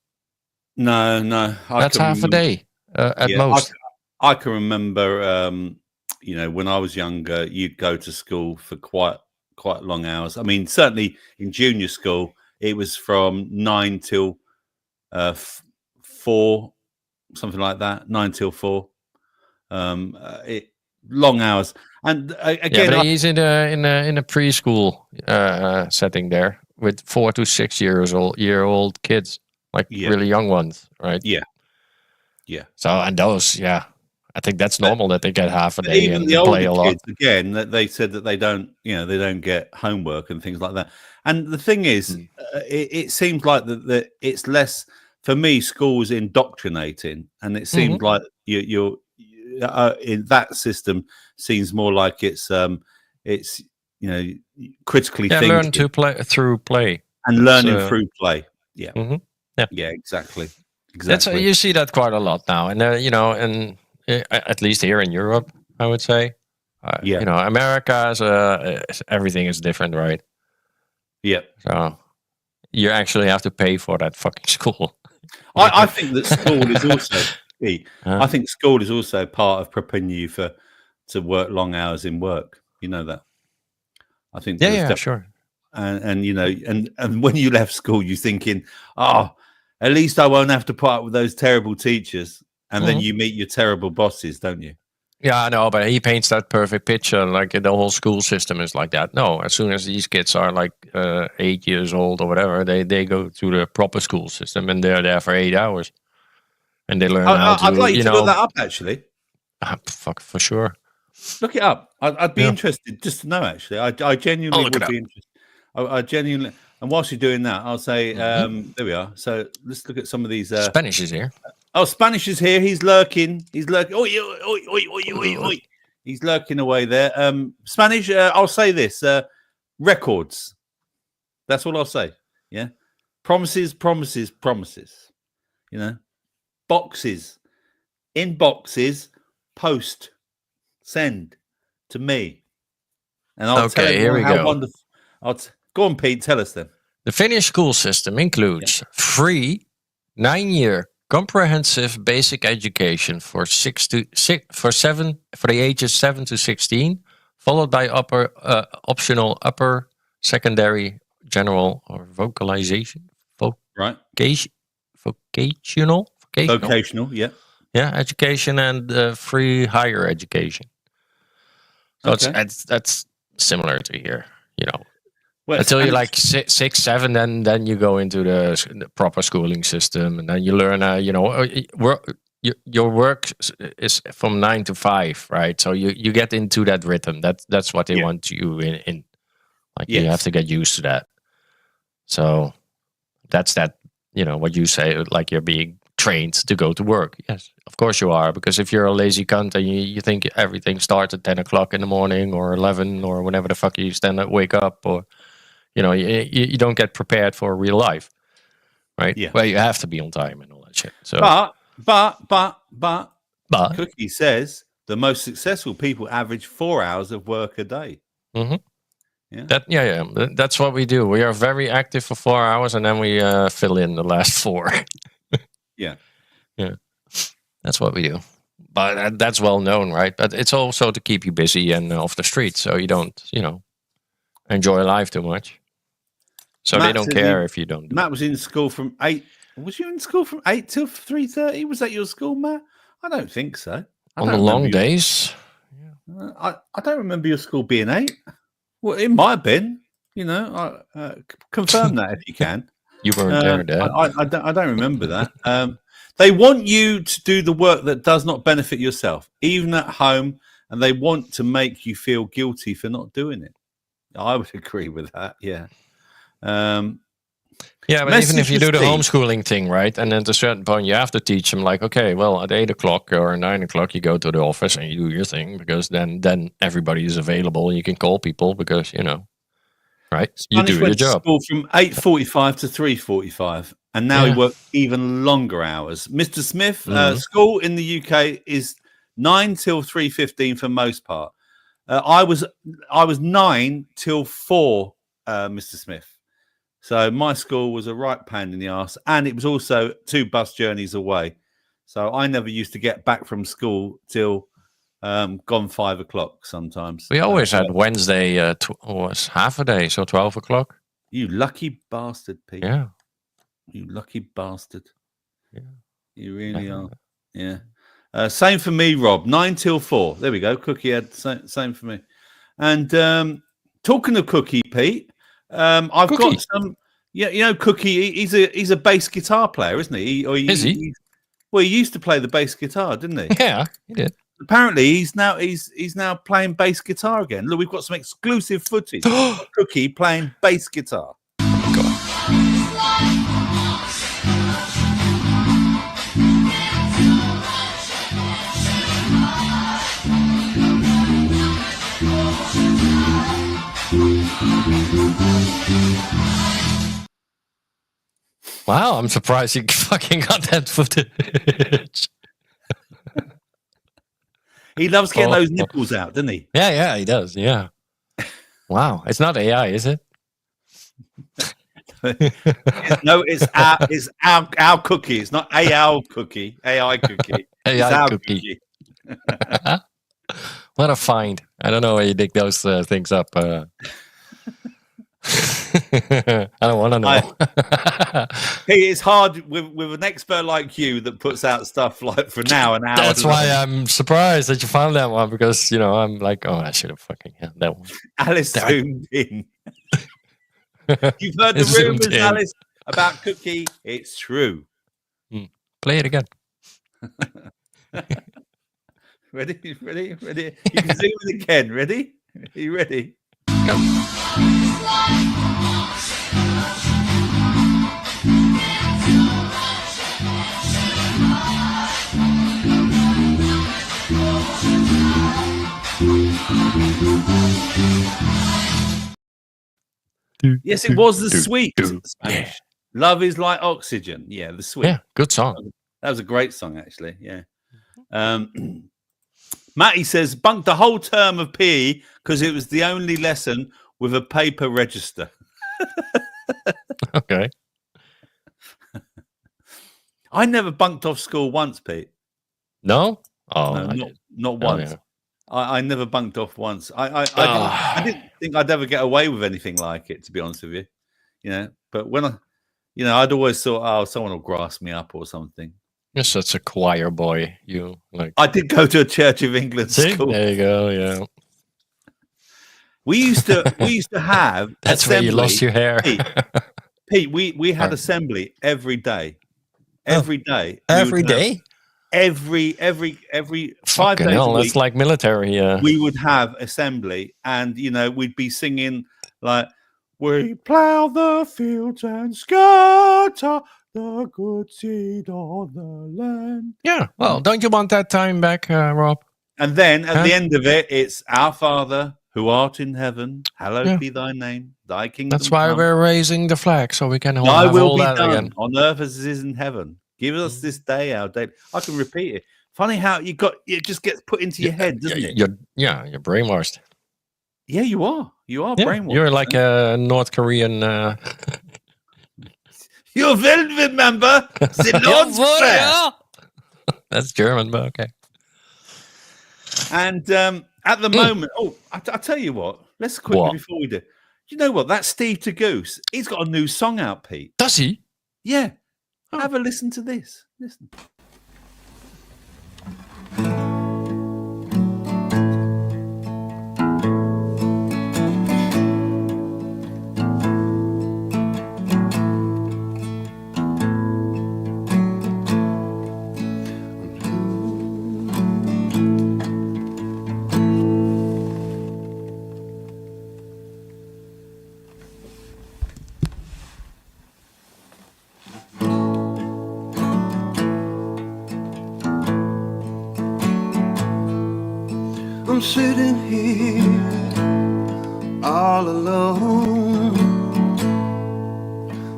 No, that's half a day at most. I can remember, when I was younger, you'd go to school for quite long hours. I mean, certainly in junior school, it was from 9 till 4, something like that. 9 till 4. Long hours, and again, but he's in a preschool setting there with 4 to 6 year old kids, like really young ones, right? Yeah. So and those, I think that's normal that they get half a day even and the play older a lot. kids, again, that they said that they don't get homework and things like that. And the thing is, it seems like that it's less for me. School's indoctrinating, and it seems like you're in that system seems more like it's critically thinking. Learn to play through play and learning through play. Yeah, yeah, exactly. That's you see that quite a lot now, and and at least here in Europe, I would say, America is everything is different, right? Yeah. So you actually have to pay for that fucking school. I think that school is also. I think school is also part of preparing you to work long hours in work. You know that. I think. Sure. And when you left school, you're thinking, at least I won't have to put up with those terrible teachers. And then you meet your terrible bosses, don't you? Yeah, I know, but he paints that perfect picture, like the whole school system is like that. No, as soon as these kids are like 8 years old or whatever, they go to the proper school system and they're there for 8 hours. And they learn how to, I'd like you to look that up, actually. Fuck, for sure. Look it up. I'd be interested just to know, actually. I genuinely would be interested. I genuinely... And whilst you're doing that, I'll say, there we are. So let's look at some of these... Spanish is here. Oh, Spanish is here. He's lurking. Oi, oi, oi, oi, oi. He's lurking away there. Spanish, I'll say this. Records. That's all I'll say. Yeah. Promises. You know, boxes, in boxes, post, send to me, and I'll tell Okay, here everyone we how go. wonderful. Go on, Pete. Tell us then. The Finnish school system includes free 9-year comprehensive basic education for the ages 7 to 16, followed by optional upper secondary general or Vocational, yeah. Yeah, education and free higher education. So Okay. that's similar to here, you know. Well, Until and you're like 6, 7, then you go into the proper schooling system, and then you learn. Your work is from 9 to 5, right? So you get into that rhythm. That's what they want you in. Like you have to get used to that. So that's that. You know what you say, like you're being trained to go to work. Yes, of course you are, because if you're a lazy cunt and you think everything starts at 10 o'clock in the morning or 11 or whenever the fuck you wake up, or you know, you don't get prepared for real life, right? Yeah. Well, you have to be on time and all that shit. So, but Cookie says the most successful people average 4 hours of work a day. Mm-hmm. Yeah. That's what we do. We are very active for 4 hours, and then we fill in the last 4. Yeah. That's what we do. But that's well known, right? But it's also to keep you busy and off the street, so you don't, enjoy life too much. So Matt they don't care if you don't. Matt was in school from 8. Was you in school from 8 till 3:30? Was that your school, Matt? I don't think so. On the long days? I don't remember your school being 8. Well, it might have been. Confirm that if you can. You weren't there, Dad. I don't remember that. They want you to do the work that does not benefit yourself, even at home, and they want to make you feel guilty for not doing it. I would agree with that. Yeah. But even if you do the homeschooling thing, right? And at a certain point, you have to teach them, like, okay, well, at 8 o'clock or 9 o'clock, you go to the office and you do your thing, because then everybody is available. You can call people because, right? You do your job. School from 8:45 to 3:45, and now he works even longer hours. Mr. Smith, school in the UK is 9 till 3:15 for most part. I was 9 till 4, Mr. Smith. So my school was a right pain in the ass, and it was also 2 bus journeys away. So I never used to get back from school till gone 5 o'clock sometimes. We always had Wednesday was half a day, so 12 o'clock. You lucky bastard, Pete. Yeah. You lucky bastard. Yeah. You really are. Yeah. Same for me, Rob. 9 till 4. There we go. Cookie had same for me. And talking of Cookie, Pete, I've got some. Yeah, Cookie. He's a bass guitar player, isn't he? Is he? Well, he used to play the bass guitar, didn't he? Yeah, he did. Apparently, he's now playing bass guitar again. Look, we've got some exclusive footage. of Cookie playing bass guitar. Wow, I'm surprised you fucking got that footage. He loves getting those nipples out, doesn't he? Yeah, he does. Yeah. Wow, it's not AI, is it? No, it's our Cookie. It's not our Cookie. AI Cookie. AI Cookie. What a find! I don't know where you dig those things up. I don't want to know. It's hard with an expert like you that puts out stuff like for now and hours. That's why I'm surprised that you found that one, because I'm like, I should have fucking had that one. Alice zoomed in. You've heard the rumors, Alice, about Cookie. It's true. Play it again. Ready? You can zoom in again. Ready? Are you ready? Go. Yes, it was the sweet Spanish. Love is like oxygen. Yeah, the Sweet. Yeah, good song. That was a great song, actually. Yeah. Matty says, bunked the whole term of PE because it was the only lesson with a paper register. Okay. I never bunked off school once, Pete. No? Oh, No, not once. yeah. I never bunked off once. I didn't think I'd ever get away with anything like it, to be honest with you. You know, but when I'd always thought, oh, someone will grass me up or something. You're such a choir boy. You like. I did go to a Church of England school. There you go. Yeah. We used to have. That's assembly. where you lost your hair. Pete, we had assembly every day. Every day. Every day. Every 5 Fucking days hell, a week. that's like military. Yeah. We would have assembly, and we'd be singing like, "We plough the fields and scatter the good seed on the land." Yeah. Well, don't you want that time back, Rob? And then at the end of it, it's "Our Father who art in heaven, hallowed be thy name. Thy kingdom That's why come. we're raising the flag, so we can hold Thy will all be that done again. on earth as it is in heaven. Give us this day our daily." I can repeat it. Funny how it just gets put into your head, doesn't it? You're brainwashed. Yeah, you are. You are Yeah, brainwashed. you're like a North Korean. You will remember the Lord's Prayer. That's German, but okay. And at the moment, I'll tell you what. Let's quickly before we do. You know what? That's Steve Turgoose. He's got a new song out, Pete. Does he? Yeah. Have a listen to this. Listen. I'm sitting here all alone.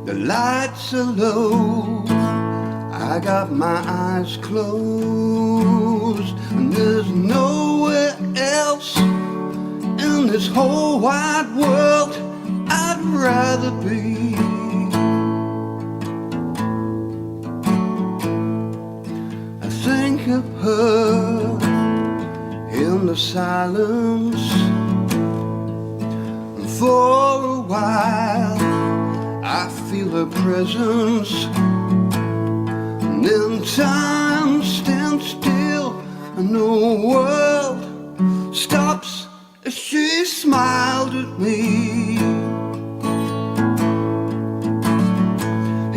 The lights are low. I got my eyes closed, and there's nowhere else in this whole wide world I'd rather be. I think of her in the silence, and for a while I feel her presence, and then time stands still and the world stops as she smiled at me.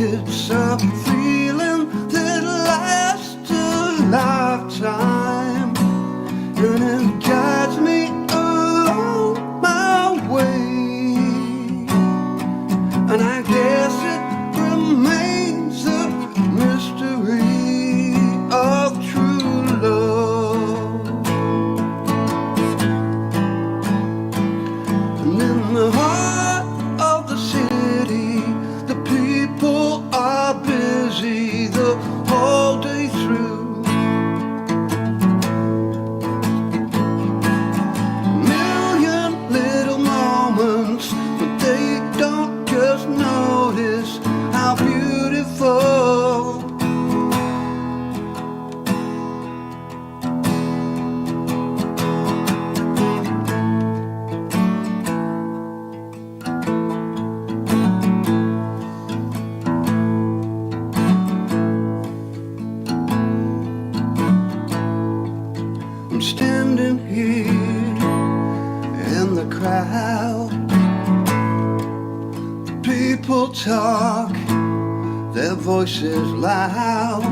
It's a feeling that lasts a lifetime, and it guides me along my way, and I guess it remains a mystery of true love. And in the heart of the city, the people are busy the whole day through. Notice how beautiful. I'm standing here in the crowd. People talk, their voices loud.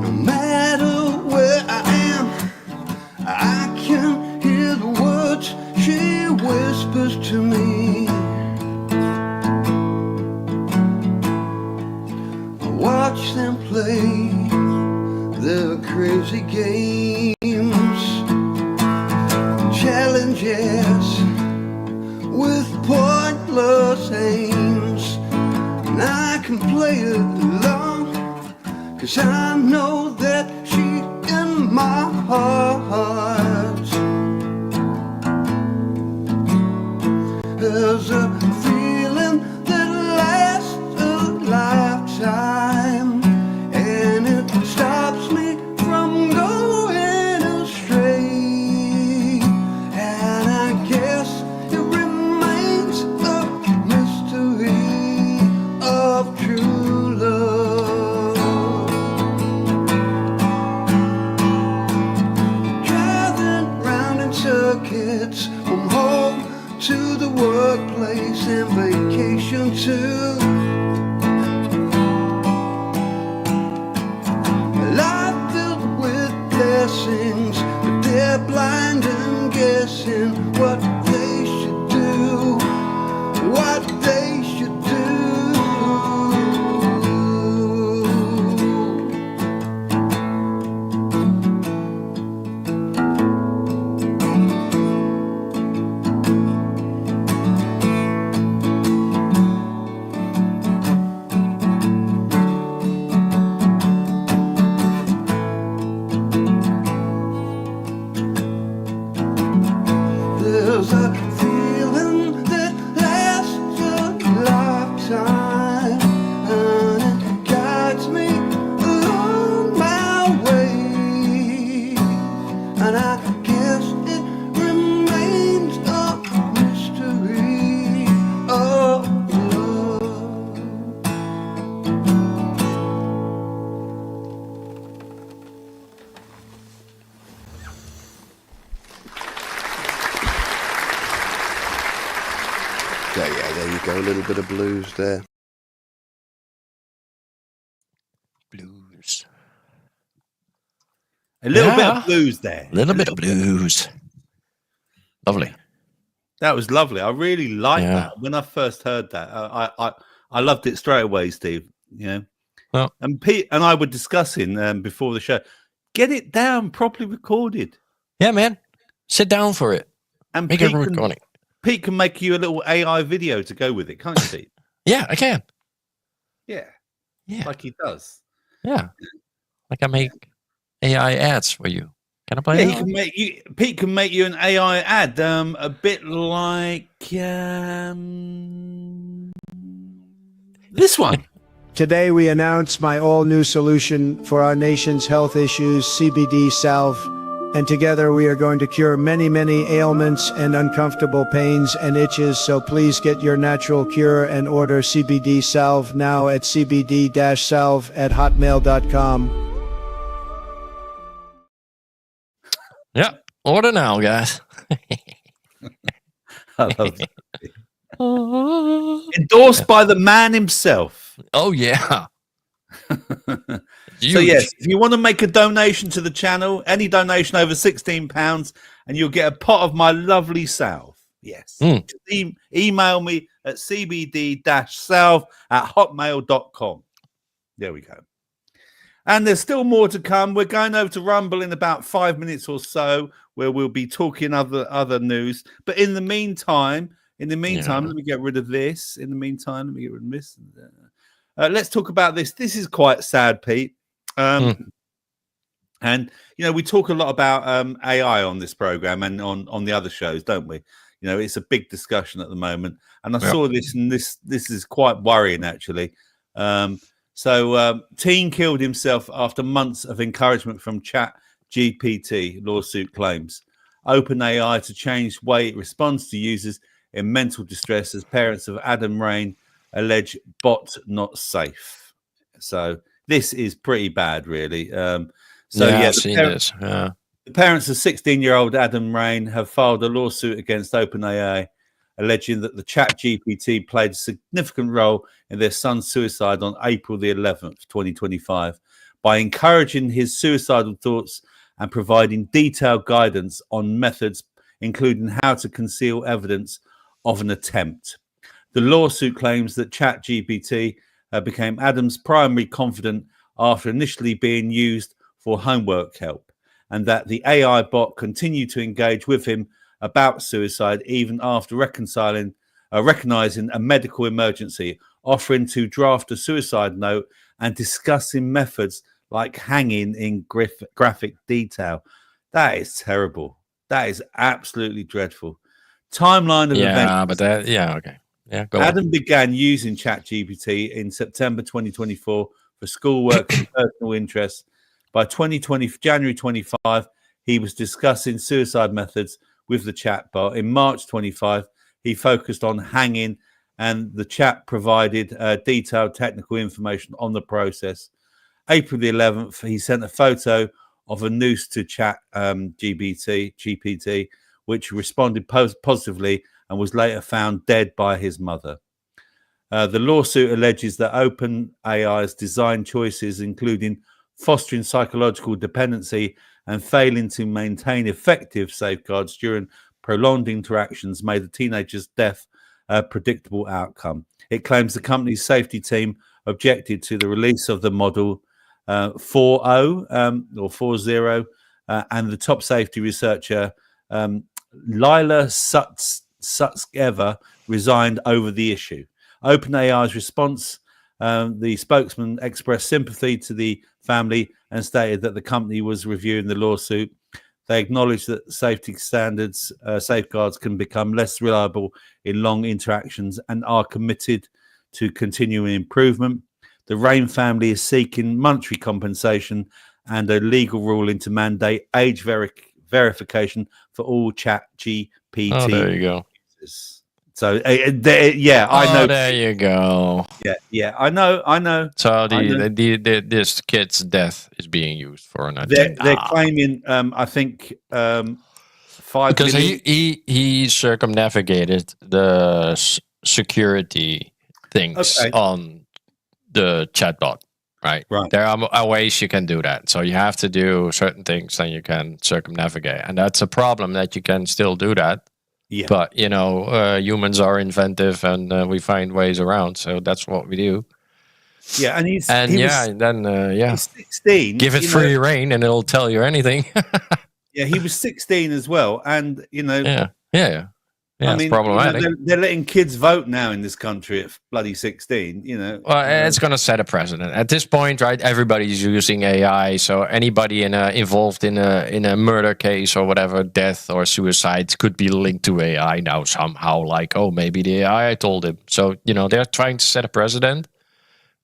No matter where I am, I can hear the words she whispers to me. I watch them play their crazy games, challenges with pointless aims. can play along, 'cause I know that she's in my heart. There's a feeling that lasts a lifetime, and it stops me from going astray. And I guess it remains a mystery of true love. Driving round in circuits from home to the workplace and vacation too. A life filled with blessings, but they're blind and guessing what they should do, what they should do. There's a feeling that lasts a lifetime, and it guides me along my way. And I guess it remains a mystery of love. Yeah, there you go. A little bit of blues there. Blues. A little bit of blues there. A little bit of blues. Lovely. That was lovely. I really liked Yeah. that. When I first heard that, I loved it straight away, Steve. You know, Well, and Pete and I were discussing before the show. Get it down, properly recorded. yeah, man. Sit down for it. And Make Pete a can, recording. Pete can make you a little AI video to go with it, can't you, Pete? Yeah, I can. Yeah. Yeah. Like he does. Yeah. Like I make AI ads for you. Can I play Yeah, that he one? can make you. Pete can make you an AI ad, a bit like this one. Today we announce my all-new solution for our nation's health issues, CBD Salve. And together we are going to cure many, many ailments and uncomfortable pains and itches. So please get your natural cure and order CBD Salve now at cbd-salve@hotmail.com. Yeah. Order now, guys. I love it. Endorsed by the man himself. Oh, yeah. So yes, if you want to make a donation to the channel, any donation over £16, and you'll get a pot of my lovely salve. Yes. Just email me at cbd-salve@hotmail.com. There we go. And there's still more to come. We're going over to Rumble in about 5 minutes or so, where we'll be talking other news. But in the meantime, let me get rid of this. In the meantime, let me get rid of this. Let's talk about this. This is quite sad, Pete. And you know, we talk a lot about AI on this program and on the other shows, don't we? You know, it's a big discussion at the moment. And I saw this, and this is quite worrying, actually. Teen killed himself after months of encouragement from ChatGPT, lawsuit claims. OpenAI to change way it responds to users in mental distress as parents of Adam Rain allege bot not safe. So this is pretty bad, really. The parents of 16-year-old Adam Rain have filed a lawsuit against OpenAI, alleging that the ChatGPT played a significant role in their son's suicide on April the 11th, 2025, by encouraging his suicidal thoughts and providing detailed guidance on methods, including how to conceal evidence of an attempt. The lawsuit claims that ChatGPT became Adam's primary confidant after initially being used for homework help, and that the AI bot continued to engage with him about suicide even after reconciling recognizing a medical emergency, offering to draft a suicide note, and discussing methods like hanging in graphic detail. That is terrible. That is absolutely dreadful. Timeline of events. But that, okay. Yeah, go Adam on. began using ChatGPT in September 2024 for schoolwork and personal interests. By January 25, he was discussing suicide methods with the chatbot. In March 25, he focused on hanging, and the chat provided detailed technical information on the process. April the 11th, he sent a photo of a noose to Chat GPT, which responded positively and was later found dead by his mother. The lawsuit alleges that OpenAI's design choices, including fostering psychological dependency and failing to maintain effective safeguards during prolonged interactions, made the teenager's death a predictable outcome. It claims the company's safety team objected to the release of the model 4.0 and the top safety researcher Lila Sutskever resigned over the issue. OpenAI's response, the spokesman expressed sympathy to the family and stated that the company was reviewing the lawsuit. They acknowledged that safety standards, safeguards can become less reliable in long interactions and are committed to continuing improvement. The Rain family is seeking monetary compensation and a legal ruling to mandate age verification for all ChatGPT. Oh, there you go. users. So, I know. There you go. Yeah, I know. So this kid's death is being used for an agenda. They're claiming, I think, 5 because million. he circumnavigated the security things on the chatbot, right? There are ways you can do that. So you have to do certain things, and you can circumnavigate, and that's a problem that you can still do that. Yeah. But humans are inventive, and we find ways around. So that's what we do. Yeah, and he's 16. Give it free reign, and it'll tell you anything. Yeah, he was 16 as well, and yeah. I mean, it's problematic. They're letting kids vote now in this country at bloody 16. Well, it's going to set a precedent at this point, right? Everybody's using AI, so anybody involved in a murder case or whatever, death or suicide, could be linked to AI now somehow. Like, oh, maybe the AI told him. So they're trying to set a precedent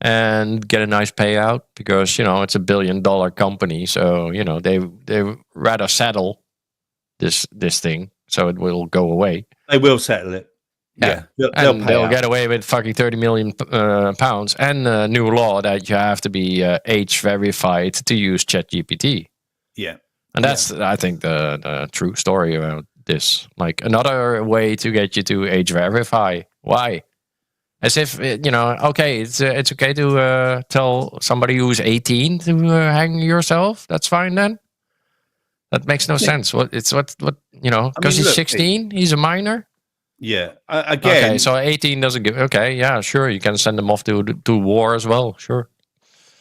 and get a nice payout because it's $1 billion company. So they rather settle this thing so it will go away. They will settle it. Yeah, they'll get away with fucking 30 million pounds and a new law that you have to be age verified to use ChatGPT. Yeah, and that's I think the true story about this. Like another way to get you to age verify. Why? As if okay, it's okay to tell somebody who's 18 to hang yourself. That's fine then. That makes no sense. Because he's 16, he's a minor. Yeah. Again. Okay, so 18 doesn't give. Okay, yeah, sure. You can send them off to war as well. Sure.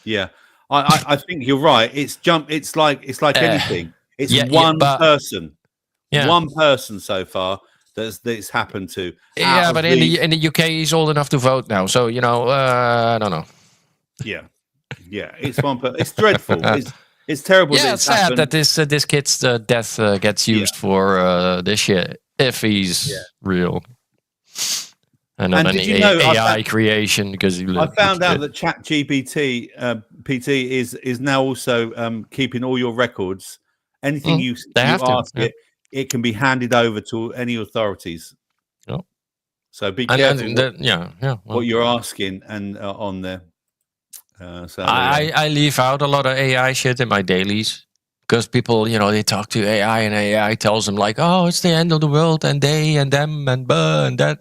Yeah, I think you're right. It's like anything. It's one person. Yeah. One person so far that's happened to. Yeah, but in the UK, he's old enough to vote now. So I don't know. Yeah. It's one person. It's dreadful. It's terrible. Yeah, it's sad that this kid's death gets used for this shit if he's real and not an AI creation. Because I found out that ChatGPT PT is now also keeping all your records. Anything you ask it can be handed over to any authorities. Oh. So be careful. What you're asking and on there. So I leave out a lot of AI shit in my dailies because people, they talk to AI and AI tells them like, oh, it's the end of the world and they and them and that.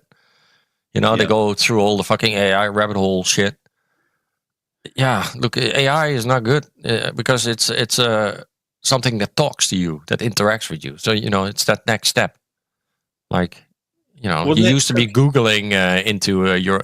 They go through all the fucking AI rabbit hole shit. Yeah, look, AI is not good because it's something that talks to you, that interacts with you. So, it's that next step. Like, you used to be Googling into your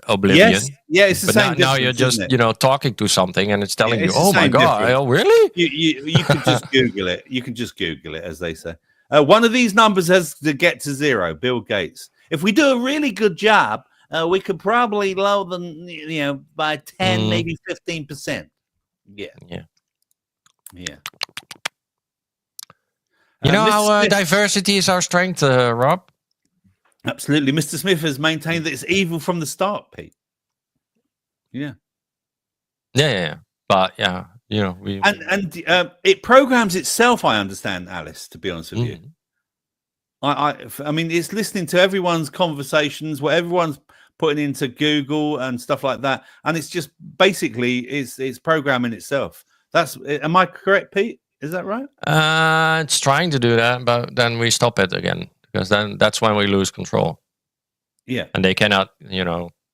oblivion. Yeah, it's the but same. Now you're just, talking to something and it's telling you, oh my God, oh, really? You can just Google it. You can just Google it, as they say. One of these numbers has to get to 0, Bill Gates. if we do a really good job, we could probably lower them, by 10, maybe 15%. Yeah. You know Mr. how Smith, diversity is our strength, Rob? absolutely. Mr. Smith has maintained that it's evil from the start, Pete. Yeah. Yeah. But yeah, And it programs itself, I understand, Alice, to be honest with you. I mean, it's listening to everyone's conversations, what everyone's putting into Google and stuff like that, and it's just basically it's programming itself. Am I correct, Pete? Is that right? It's trying to do that, but then we stop it again because then that's when we lose control. Yeah, and they cannot,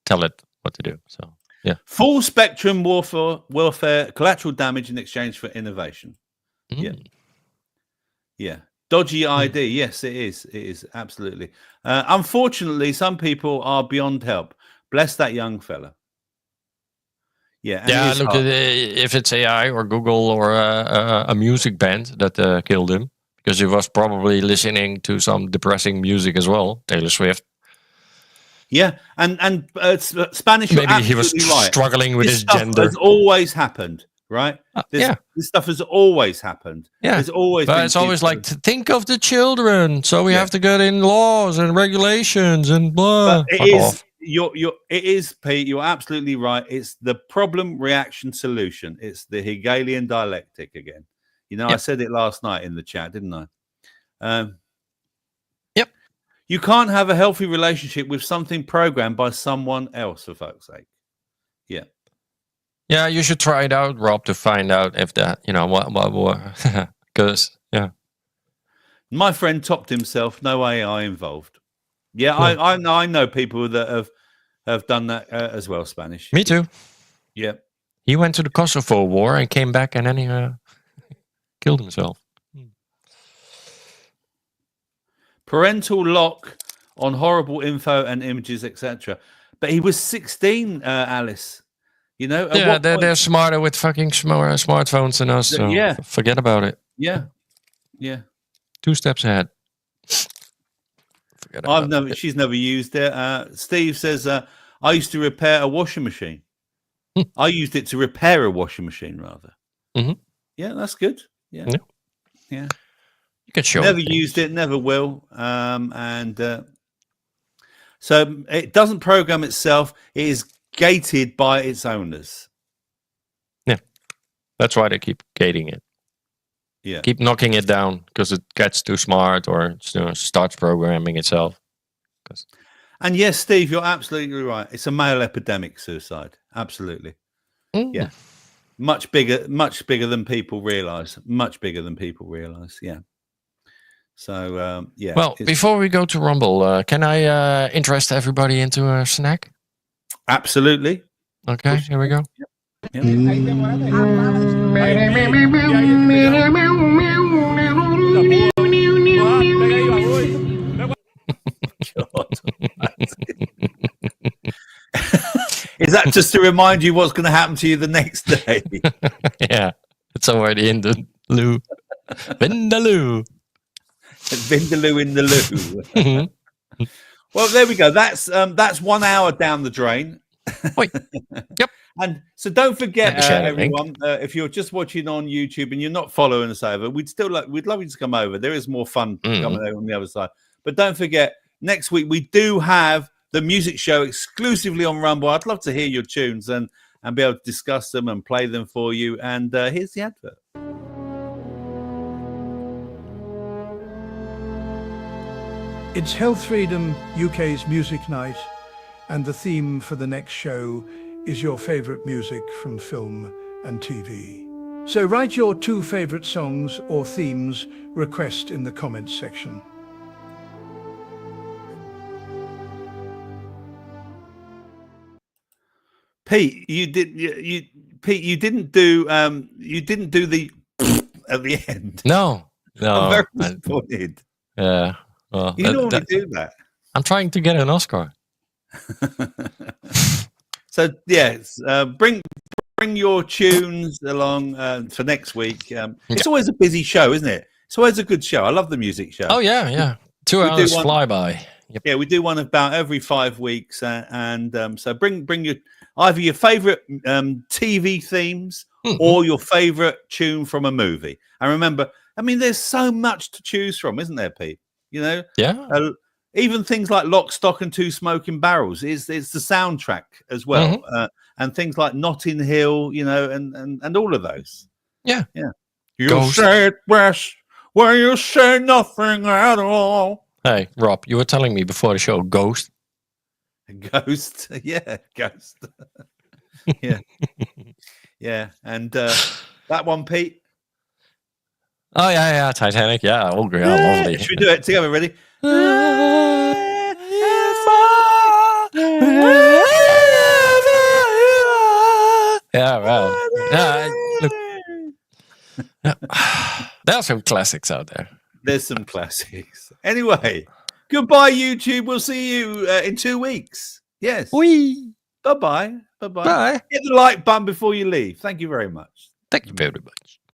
tell it what to do. So yeah, full spectrum warfare, collateral damage in exchange for innovation. Yeah. Dodgy ID. Yes, it is. It is absolutely. Unfortunately, some people are beyond help. Bless that young fella. Yeah. Look, if it's AI or Google or a music band that killed him, because he was probably listening to some depressing music as well, Taylor Swift. Yeah, and Spanish. Maybe he was struggling with his gender. Has always happened. Right? This stuff has always happened. Yeah, there's always. But it's always like to think of the children, so we have to get in laws and regulations and blah. But it is, Pete. You're absolutely right. It's the problem, reaction, solution. It's the Hegelian dialectic again. I said it last night in the chat, didn't I? Yep. You can't have a healthy relationship with something programmed by someone else, for fuck's sake. Yeah. Yeah, you should try it out, Rob, to find out if that, what, because, yeah. My friend topped himself, no AI involved. Yeah, I know people that have done that as well, Spanish. Me too. Yeah. He went to the Kosovo War and came back and then he killed himself. Parental lock on horrible info and images, etc. But he was 16, Alice. They're smarter with fucking smartphones than us. So forget about it. Yeah. 2 steps ahead. She's never used it. Steve says, I used to repair a washing machine. I used it to repair a washing machine, rather. Mm-hmm. Yeah, that's good. Yeah. You can show never used it, never will. So it doesn't program itself. It is gated by its owners. Yeah, that's why they keep gating it. Yeah, keep knocking it down because it gets too smart or starts programming itself. And yes, Steve, you're absolutely right. It's a male epidemic, suicide. Absolutely. Yeah, much bigger than people realize. Much bigger than people realize. Yeah. So yeah. Well, before we go to Rumble, can I interest everybody into a snack? Absolutely. Okay, here we go. Yep. Is that just to remind you what's going to happen to you the next day? Yeah, it's already in the loo. Vindaloo. Vindaloo in the loo. Well, there we go. That's 1 hour down the drain. Wait. Yep. And so don't forget, everyone, if you're just watching on YouTube and you're not following us over, we'd love you to come over. There is more fun coming over on the other side. But don't forget, next week we do have the music show exclusively on Rumble. I'd love to hear your tunes and be able to discuss them and play them for you. And here's the advert. It's Healthfreedom UK's Music Night, and the theme for the next show is your favourite music from film and TV. So write your 2 favourite songs or themes request in the comments section. Pete, you didn't do the at the end. No. I'm very disappointed. Yeah. Well, you normally do that. I'm trying to get an Oscar. So yes, bring your tunes along for next week. It's always a busy show, isn't it? It's always a good show. I love the music show. Oh yeah. 2 hours fly by. Yep. Yeah, we do one about every 5 weeks, so bring your either your favorite TV themes or your favorite tune from a movie. And remember, I mean, there's so much to choose from, isn't there, Pete? You know, even things like Lock, Stock, and Two Smoking Barrels it's the soundtrack as well, and things like Notting Hill, you know, and all of those. Yeah. You say it best when you say nothing at all. Hey, Rob, you were telling me before the show, Ghost. Ghost, yeah, Ghost. Yeah. Yeah, and that one, Pete. Oh yeah, Titanic. Yeah, oh, great, lovely. Should we do it together? Ready? Yeah, well, look, there are some classics out there. There's some classics. Anyway, goodbye, YouTube. We'll see you in 2 weeks. Yes. Wee. Bye-bye. Bye-bye. Bye. Hit the like button before you leave. Thank you very much. Thank you very much.